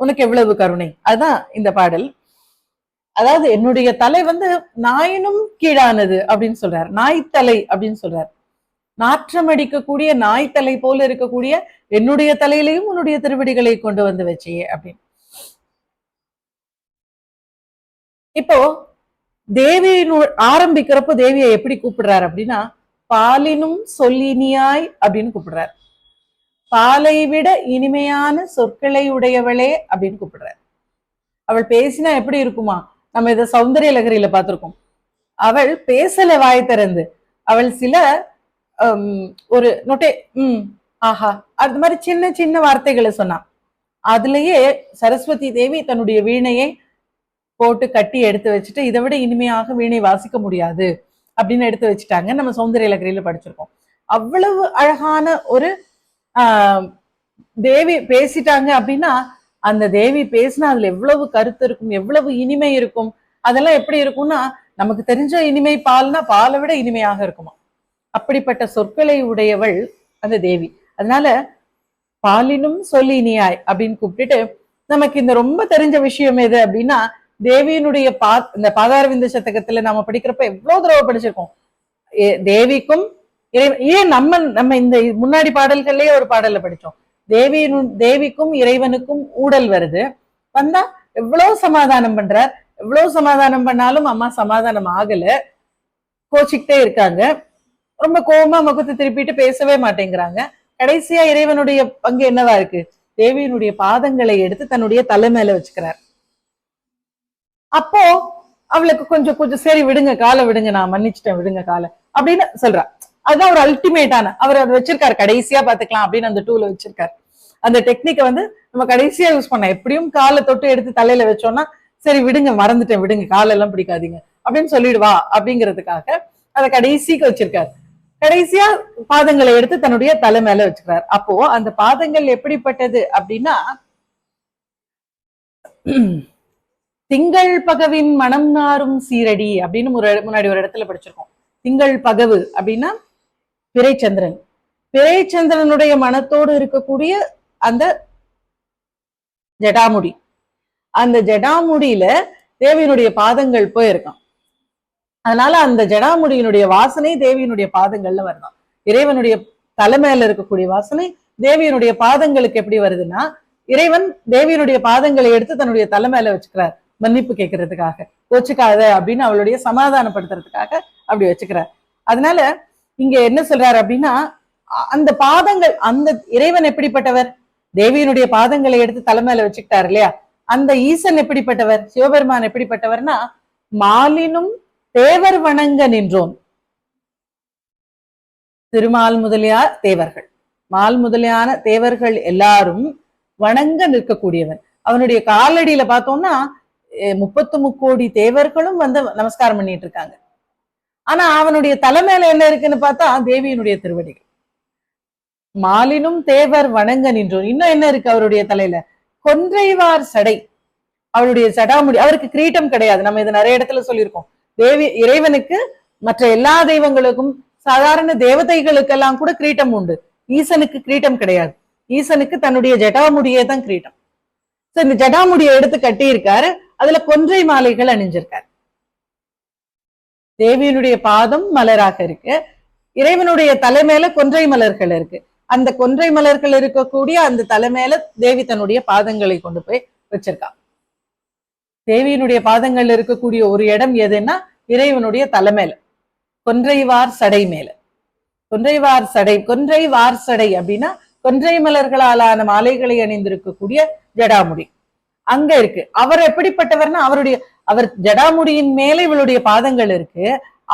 உனக்கு எவ்வளவு கருணை. அதுதான் இந்த பாடல். அதாவது என்னுடைய தலை நாயினும் கீழானது அப்படின்னு சொல்றாரு. நாய்த்தலை அப்படின்னு சொல்றாரு. நாற்றம் அடிக்கக்கூடிய நாய்த்தலை போல இருக்கக்கூடிய என்னுடைய தலையிலையும் உன்னுடைய திருவடிகளை கொண்டு வந்து வச்சியே அப்படின்னு. இப்போ தேவியின் ஆரம்பிக்கிறப்போ தேவியை எப்படி கூப்பிடுறாரு அப்படின்னா, பாலினும் சொல்லினியாய் அப்படின்னு கூப்பிடுறாரு. பாலை விட இனிமையான சொற்களை உடையவளே அப்படின்னு கூப்பிடுறாரு. அவள் பேசினா எப்படி இருக்குமா? நம்ம இதை சௌந்தரிய லகரியில பார்த்திருக்கோம். அவள் பேசல வாய் திறந்து, அவள் சில ஒரு நொட்டே ஆஹா அது மாதிரி சின்ன சின்ன வார்த்தைகளை சொன்னான். அதுலயே சரஸ்வதி தேவி தன்னுடைய வீணையை போட்டு கட்டி எடுத்து வச்சுட்டு, இதை விட இனிமையாக வீணை வாசிக்க முடியாது அப்படின்னு எடுத்து வச்சுட்டாங்க. நம்ம சௌந்தரிய லகரியில படிச்சிருக்கோம். அவ்வளவு அழகான ஒரு தேவி பேசிட்டாங்க அப்படின்னா, அந்த தேவி பேசினா அதுல எவ்வளவு கருத்து இருக்கும், எவ்வளவு இனிமை இருக்கும். அதெல்லாம் எப்படி இருக்கும்னா, நமக்கு தெரிஞ்ச இனிமை பால்னா பாலை விட இனிமையாக இருக்குமா. அப்படிப்பட்ட சொற்களை உடையவள் அந்த தேவி. அதனால பாலினும் சொல்லினியாய் அப்படின்னு கூப்பிட்டுட்டு, நமக்கு இந்த ரொம்ப தெரிஞ்ச விஷயம் எது அப்படின்னா, தேவியினுடைய இந்த பாதாரவிந்த சதகத்துல நம்ம படிக்கிறப்ப எவ்வளவு தடவை படிச்சிருக்கோம். தேவிக்கும் ஏன் நம்ம இந்த முன்னாடி பாடல்கள்லயே ஒரு பாடல்ல படிச்சோம். தேவிக்கும் இறைவனுக்கும் ஊடல் வருது. வந்தா எவ்வளவு சமாதானம் பண்றார். எவ்வளவு சமாதானம் பண்ணாலும் அம்மா சமாதானம் ஆகல, கோச்சிக்கிட்டே இருக்காங்க. ரொம்ப கோபமா முகத்தை திருப்பிட்டு பேசவே மாட்டேங்கிறாங்க. கடைசியா இறைவனுடைய பங்கு என்னவா இருக்கு? தேவியினுடைய பாதங்களை எடுத்து தன்னுடைய தலை மேல வச்சுக்கிறார். அப்போ அவளுக்கு கொஞ்சம் கொஞ்சம் சரி விடுங்க, காலை விடுங்க, நான் மன்னிச்சுட்டேன், விடுங்க காலை அப்படின்னு சொல்றா. அதுதான் ஒரு அல்டிமேட்டான அவர் அதை வச்சிருக்காரு. கடைசியா பாத்துக்கலாம் அப்படின்னு அந்த டூல வச்சிருக்காரு. அந்த டெக்னிக்கை நம்ம கடைசியா யூஸ் பண்ண, எப்படியும் காலை தொட்டு எடுத்து தலையில வச்சோம்னா சரி விடுங்க, மறந்துட்டேன், விடுங்க, காலெல்லாம் பிடிக்காதீங்க அப்படின்னு சொல்லிடுவா அப்படிங்கிறதுக்காக அதை கடைசிக்கு வச்சிருக்காரு. கடைசியா பாதங்களை எடுத்து தன்னுடைய தலை மேல வச்சுக்கிறார். அப்போ அந்த பாதங்கள் எப்படிப்பட்டது அப்படின்னா, திங்கள் பகவின் மனம் நாரும் சீரடி அப்படின்னு முன்னாடி ஒரு இடத்துல படிச்சிருக்கோம். திங்கள் பகவு அப்படின்னா பிறைச்சந்திரன். பிறைச்சந்திரனுடைய மனத்தோடு இருக்கக்கூடிய அந்த ஜடாமுடி, அந்த ஜடாமுடியில தேவியினுடைய பாதங்கள் போயிருக்கான். அதனால அந்த ஜடாமுடியினுடைய வாசனை தேவியினுடைய பாதங்கள்ல வருதான். இறைவனுடைய தலைமையில இருக்கக்கூடிய வாசனை தேவியினுடைய பாதங்களுக்கு எப்படி வருதுன்னா, இறைவன் தேவியினுடைய பாதங்களை எடுத்து தன்னுடைய தலைமையில வச்சுக்கிறார், மன்னிப்பு கேட்கறதுக்காக, கோச்சுக்காத அப்படின்னு அவளுடைய சமாதானப்படுத்துறதுக்காக அப்படி வச்சுக்கிறார். அதனால இங்க என்ன சொல்றாரு அப்படின்னா, அந்த பாதங்கள், அந்த இறைவன் எப்படிப்பட்டவர்? தேவியினுடைய பாதங்களை எடுத்து தலைமையில வச்சுக்கிட்டார் இல்லையா? அந்த ஈசன் எப்படிப்பட்டவர்? சிவபெருமான் எப்படிப்பட்டவர்னா, மாலினும் தேவர் வணங்க நின்றோன். திருமால் முதலியார் தேவர்கள், மால் முதலியான தேவர்கள் எல்லாரும் வணங்க நிற்கக்கூடியவன். அவனுடைய காலடியில பார்த்தோம்னா 33 கோடி தேவர்களும் நமஸ்காரம் பண்ணிட்டு இருக்காங்க. ஆனா அவனுடைய தலைமையில என்ன இருக்குன்னு பார்த்தா தேவியினுடைய திருவடிகள். மாலினும் தேவர் வணங்க நின்றோம். இன்னும் என்ன இருக்கு அவருடைய தலையில? கொன்றைவார் சடை. அவருடைய சடாமுடி. அவருக்கு கிரீட்டம் கிடையாது. நம்ம இதை நிறைய இடத்துல சொல்லியிருக்கோம். இறைவனுக்கு மற்ற எல்லா தெய்வங்களுக்கும், சாதாரண தேவதைகளுக்கெல்லாம் கூட கிரீட்டம் உண்டு. ஈசனுக்கு கிரீட்டம் கிடையாது. ஈசனுக்கு தன்னுடைய ஜடாமுடியே தான் கிரீட்டம். இந்த ஜடாமுடியை எடுத்து கட்டி இருக்காரு. அதுல கொன்றை மாலைகள் அணிஞ்சிருக்காரு. தேவியினுடைய பாதம் மலராக இருக்கு. இறைவனுடைய தலைமையில கொன்றை மலர்கள் இருக்கு. அந்த கொன்றை மலர்கள் இருக்கக்கூடிய அந்த தலைமையில தேவி தன்னுடைய பாதங்களை கொண்டு போய் வச்சிருக்கா. தேவியினுடைய பாதங்கள் இருக்கக்கூடிய ஒரு இடம் எதுன்னா இறைவனுடைய தலைமையில, கொன்றைவார் சடை மேல. கொன்றைவார் சடை, கொன்றைவார் சடை அப்படின்னா கொன்றை மலர்களாலான மாலைகளை அணிந்திருக்கக்கூடிய ஜடாமுடி அங்க இருக்கு. அவர் எப்படிப்பட்டவர்னா, அவர் ஜடாமுடியின் மேலே இவளுடைய பாதங்கள் இருக்கு.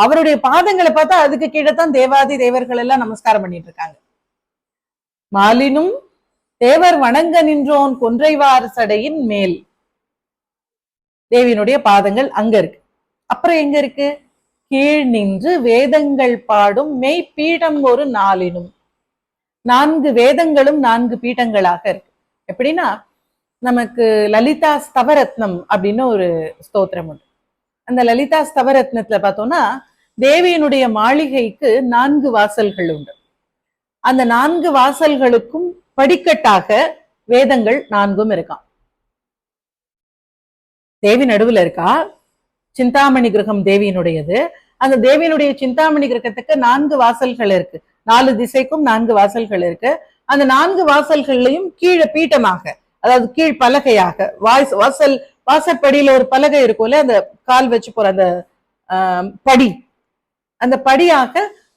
அவருடைய பாதங்களை பார்த்தா அதுக்கு கீழே தான் தேவாதி தேவர்கள் எல்லாம் நமஸ்காரம் பண்ணிட்டு இருக்காங்க. மாலினும் தேவர் வணங்க நின்றோன் கொன்றைவார் சடையின் மேல் தேவியினுடைய பாதங்கள் அங்க இருக்கு. அப்புறம் எங்க இருக்கு? கீழ் நின்று வேதங்கள் பாடும் மெய்ப்பீடம் ஒரு நாளினும். 4 வேதங்களும் 4 பீடங்களாக இருக்கு. எப்படின்னா நமக்கு லலிதா ஸ்தவரத்னம் அப்படின்னு ஒரு ஸ்தோத்திரம் உண்டு. அந்த லலிதா ஸ்தவரத்னத்துல பார்த்தோம்னா தேவியினுடைய மாளிகைக்கு 4 வாசல்கள் உண்டு. அந்த 4 வாசல்களுக்கும் படிக்கட்டாக வேதங்கள் 4ம் இருக்கான். தேவி நடுவுல இருக்கா. சிந்தாமணி கிரகம் தேவியினுடையது. அந்த தேவியினுடைய சிந்தாமணி கிரகத்துக்கு 4 வாசல்கள் இருக்கு. 4 திசைக்கும் 4 வாசல்கள் இருக்கு. அந்த 4 வாசல்கள்லையும் கீழே பீட்டமாக, அதாவது கீழ் பலகையாக, வாசற்படியில ஒரு பலகை இருக்கும்ல, அந்த கால் வச்சு போற அந்த படி, அந்த படியாக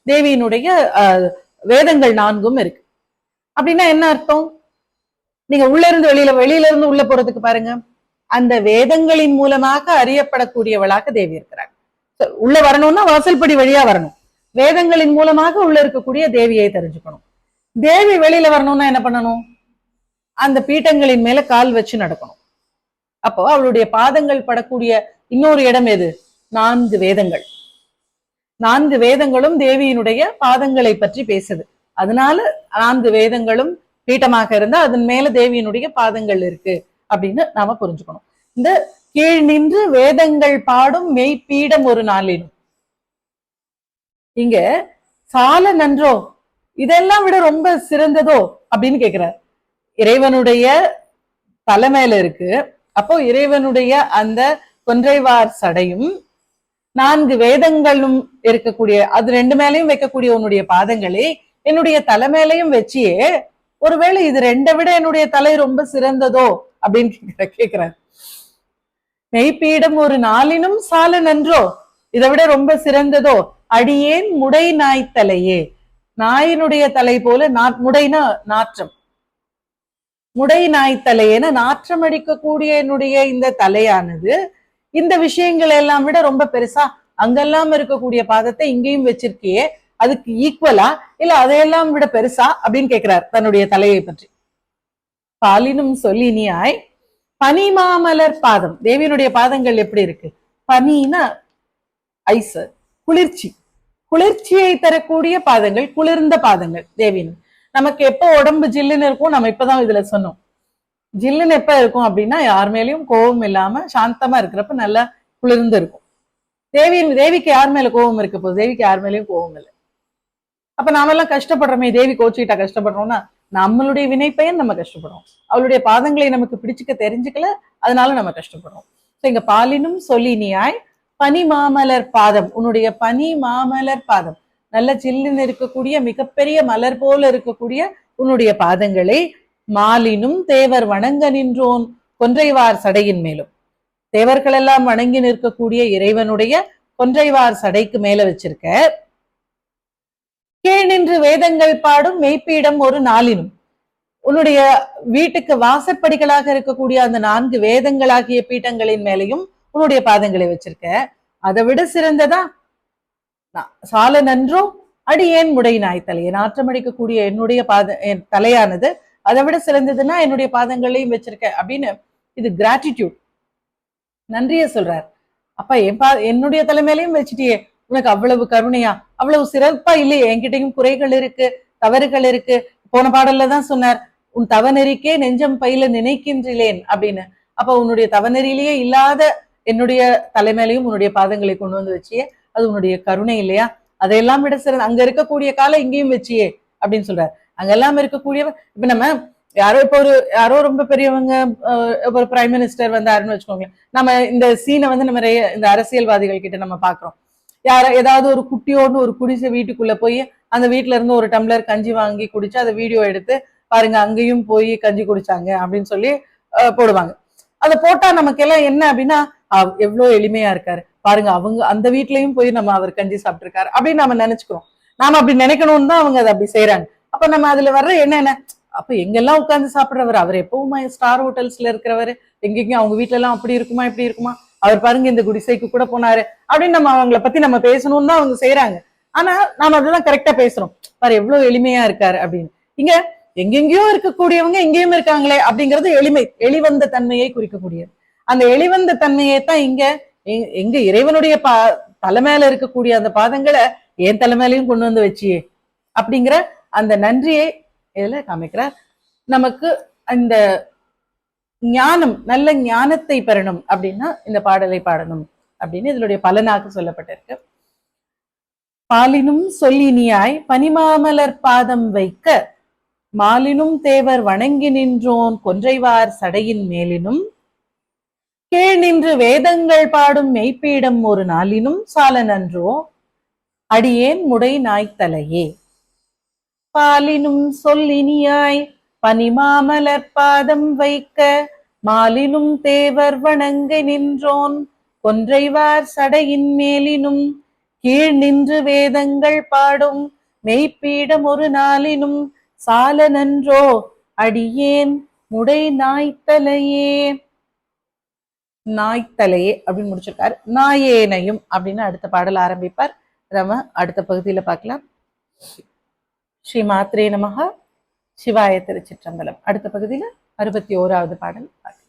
தேவியினுடைய வேதங்கள் 4ம் இருக்கு. அப்படின்னா என்ன அர்த்தம்? நீங்க உள்ள இருந்து வெளியில இருந்து உள்ள போறதுக்கு பாருங்க, அந்த வேதங்களின் மூலமாக அறியப்படக்கூடியவளாக தேவி இருக்கிறாங்க. உள்ள வரணும்னா வாசல்படி வழியா வரணும். வேதங்களின் மூலமாக உள்ள இருக்கக்கூடிய தேவியை தெரிஞ்சுக்கணும். தேவி வெளியில வரணும்னா என்ன பண்ணணும்? அந்த பீட்டங்களின் மேல கால் வச்சு நடக்கணும். அப்போ அவளுடைய பாதங்கள் படக்கூடிய இன்னொரு இடம் எது? 4 வேதங்கள். 4 வேதங்களும் தேவியினுடைய பாதங்களை பற்றி பேசுது. அதனால 4 வேதங்களும் பீட்டமாக இருந்தா அதன் மேல தேவியினுடைய பாதங்கள் இருக்கு அப்படின்னு நாம புரிஞ்சுக்கணும். இந்த கீழ் நின்று வேதங்கள் பாடும் மெய்ப்பீடம் ஒரு நாளினும். இங்க சால நன்றோ, இதெல்லாம் விட ரொம்ப சிறந்ததோ அப்படின்னு கேக்குறார். இறைவனுடைய தலைமையில இருக்கு. அப்போ இறைவனுடைய அந்த கொன்றைவார் சடையும் 4 வேதங்களும் இருக்கக்கூடிய, அது 2 மேலையும் வைக்கக்கூடிய உன்னுடைய பாதங்களை என்னுடைய தலைமையிலையும் வச்சியே, ஒருவேளை இது 2 விட என்னுடைய தலை ரொம்ப சிறந்ததோ அப்படின்னு கேக்குறார். மெய்ப்பீடம் ஒரு நாளினும் சால நன்றோ, இதை விட ரொம்ப சிறந்ததோ, அடியேன் முடை நாய் தலையே. நாயினுடைய தலை போல, முடைனா நாற்றம், முடை நாய் தலையேன நாற்றம் அடிக்கக்கூடிய என்னுடைய இந்த தலையானது இந்த விஷயங்கள் எல்லாம் விட ரொம்ப பெருசா? அங்கெல்லாம் இருக்கக்கூடிய பாதத்தை இங்கேயும் வச்சிருக்கியே, அதுக்கு ஈக்குவலா இல்ல அதையெல்லாம் விட பெருசா அப்படின்னு கேட்கிறார் தன்னுடைய தலையை பற்றி. பாலினும் சொல்லினியாய் பனிமாமலர் பாதம். தேவியினுடைய பாதங்கள் எப்படி இருக்கு? பனினா ஐஸ், குளிர்ச்சி, குளிர்ச்சியை தரக்கூடிய பாதங்கள், குளிர்ந்த பாதங்கள் தேவியின். நமக்கு எப்போ உடம்பு ஜில்லுன்னு இருக்கும், நம்ம இப்பதான் இதுல சொன்னோம். ஜில்லுன்னு எப்ப இருக்கும் அப்படின்னா யார் மேலேயும் கோபம் இல்லாம சாந்தமா இருக்கிறப்ப நல்லா குளிர்ந்து இருக்கும். தேவிக்கு யார் மேல கோபம் இருக்க போகுது? தேவிக்கு யார் மேலேயும் கோபம் இல்லை. அப்ப நாமெல்லாம் கஷ்டப்படுறோமே, தேவி கோச்சிக்கிட்டா கஷ்டப்படுறோம்னா நம்மளுடைய வினைப்பயன் நம்ம கஷ்டப்படுறோம். அவளுடைய பாதங்களை நமக்கு பிடிச்சுக்க தெரிஞ்சுக்கல, அதனால நம்ம கஷ்டப்படுறோம். இங்க பாலினும் சொல்லினியாய் பனி மாமலர் பாதம், உன்னுடைய பனி மாமலர் பாதம், நல்ல சில்லுன்னு இருக்கக்கூடிய மிகப்பெரிய மலர் போல இருக்கக்கூடிய உன்னுடைய பாதங்களை மாலினும் தேவர் வணங்க நின்றோன் கொன்றைவார் சடையின் மேலும், தேவர்கள் எல்லாம் வணங்கி நிற்கக்கூடிய இறைவனுடைய கொன்றைவார் சடைக்கு மேல வச்சிருக்க. கீழ் நின்று வேதங்கள் பாடும் மெய்ப்பீடம் ஒரு நாளினும், உன்னுடைய வீட்டுக்கு வாசற்படிகளாக இருக்கக்கூடிய அந்த 4 வேதங்களாகிய பீட்டங்களின் மேலையும் உன்னுடைய பாதங்களை வச்சிருக்க. அதை விட சிறந்ததா? சால நன்றோ அடியேன் முடை நாய் தலையை, நாற்றம் அடிக்கக்கூடிய என்னுடைய என் தலையானது அதை விட சிறந்ததுன்னா என்னுடைய பாதங்களையும் வச்சிருக்க அப்படின்னு. இது கிராட்டிடியூட், நன்றிய சொல்றார். அப்ப என்னுடைய தலைமையிலையும் வச்சுட்டியே, உனக்கு அவ்வளவு கருணையா, அவ்வளவு சிறப்பா இல்லையே, என்கிட்டயும் குறைகள் இருக்கு, தவறுகள் இருக்கு. போன பாடல்ல தான் சொன்னார், உன் தவநெறிக்கே நெஞ்சம் பயில நினைக்கின்றேன் அப்படின்னு. அப்ப உன்னுடைய தவநெறியிலேயே இல்லாத என்னுடைய தலைமையிலையும் உன்னுடைய பாதங்களை கொண்டு வந்து வச்சியே, அது உன்னுடைய கருணை இல்லையா? அதையெல்லாம் விட சிறந்த, அங்க இருக்கக்கூடிய காலம் இங்கேயும் வச்சியே அப்படின்னு சொல்றாரு. அங்கெல்லாம் இருக்கக்கூடிய, இப்ப நம்ம யாரோ ரொம்ப பெரியவங்க, ஒரு பிரைம் மினிஸ்டர் வந்தாருன்னு வச்சுக்கோங்களேன், நம்ம இந்த சீனை வந்து நம்ம இந்த அரசியல்வாதிகள் கிட்ட நம்ம பாக்குறோம். ஏதாவது ஒரு குட்டியோடு ஒரு குடிசை வீட்டுக்குள்ள போய் அந்த வீட்டுல இருந்து ஒரு டம்ளர் கஞ்சி வாங்கி குடிச்சு அதை வீடியோ எடுத்து பாருங்க அங்கேயும் போய் கஞ்சி குடிச்சாங்க அப்படின்னு சொல்லி போடுவாங்க. அதை போட்டா நமக்கு எல்லாம் என்ன அப்படின்னா, எவ்வளவு எளிமையா இருக்காரு பாருங்க, அவங்க அந்த வீட்லயும் போய் நம்ம அவர் கஞ்சி சாப்பிட்டுருக்காரு அப்படின்னு நம்ம நினைச்சுக்கிறோம். நாம அப்படி நினைக்கணும்னு தான் அவங்க அதை அப்படி செய்யறாங்க. அப்ப நம்ம அதுல வர்ற என்ன, அப்ப எங்கெல்லாம் உட்கார்ந்து சாப்பிடுறவர், அவர் எப்பவுமே ஸ்டார் ஹோட்டல்ஸ்ல இருக்கிறவர், எங்கெங்க அவங்க வீட்டுல எல்லாம் அப்படி இருக்குமா இப்படி இருக்குமா, அவர் பாருங்க இந்த குடிசைக்கு கூட போனாரு அப்படின்னு நம்ம அவங்கள பத்தி நம்ம பேசணும்னு தான் அவங்க செய்யறாங்க. ஆனா நாம அதெல்லாம் கரெக்டா பேசுறோம், பாரு எவ்வளவு எளிமையா இருக்காரு அப்படின்னு. இங்க எங்கெங்கயோ இருக்கக்கூடியவங்க எங்கேயும் இருக்காங்களே அப்படிங்கிறது எளிவந்த தன்மையை குறிக்கக்கூடியது. அந்த எளிவந்த தன்மையை தான் இங்க இறைவனுடைய தலை மேல இருக்கக்கூடிய அந்த பாதங்களை என் தலைமையிலையும் கொண்டு வந்து வச்சியே அப்படிங்கிற அந்த நன்றியை இதுல காமிக்கிறார். நமக்கு அந்த ஞானம், நல்ல ஞானத்தை பெறணும் அப்படின்னா இந்த பாடலை பாடணும் அப்படின்னு இதனுடைய பலனாக சொல்லப்பட்டிருக்கு. பாலினும் சொல்லினியாய் பனிமாமலர் பாதம் வைக்க மாலினும் தேவர் வணங்கி நின்றோன் கொன்றைவார் சடையின் மேலினும் கீழ் நின்று வேதங்கள் பாடும் மெய்ப்பீடம் ஒரு நாளினும் சால நன்றோ அடியேன் முடை நாய்த்தலையே. பாலினும் சொல்லினியாய் பனிமாமலர் பாதம் வைக்க மாலினும் தேவர் வணங்க நின்றோன் கொன்றைவார் சடையின் மேலினும் கீழ் நின்று வேதங்கள் பாடும் மெய்ப்பீடம் ஒரு நாளினும் சால நன்றோ அடியேன் முடை நாய்த்தலையே. நாய்த்தலையே அப்படின்னு முடிச்சிருக்காரு. நாயேனையும் அப்படின்னு அடுத்த பாடல் ஆரம்பிப்பார். நம்ம அடுத்த பகுதியில பார்க்கலாம். ஸ்ரீ மாத்ரே நமஹ. சிவாய திருச்சிற்றம்பலம். அடுத்த பகுதியில 61வது பாடல் பார்க்கலாம்.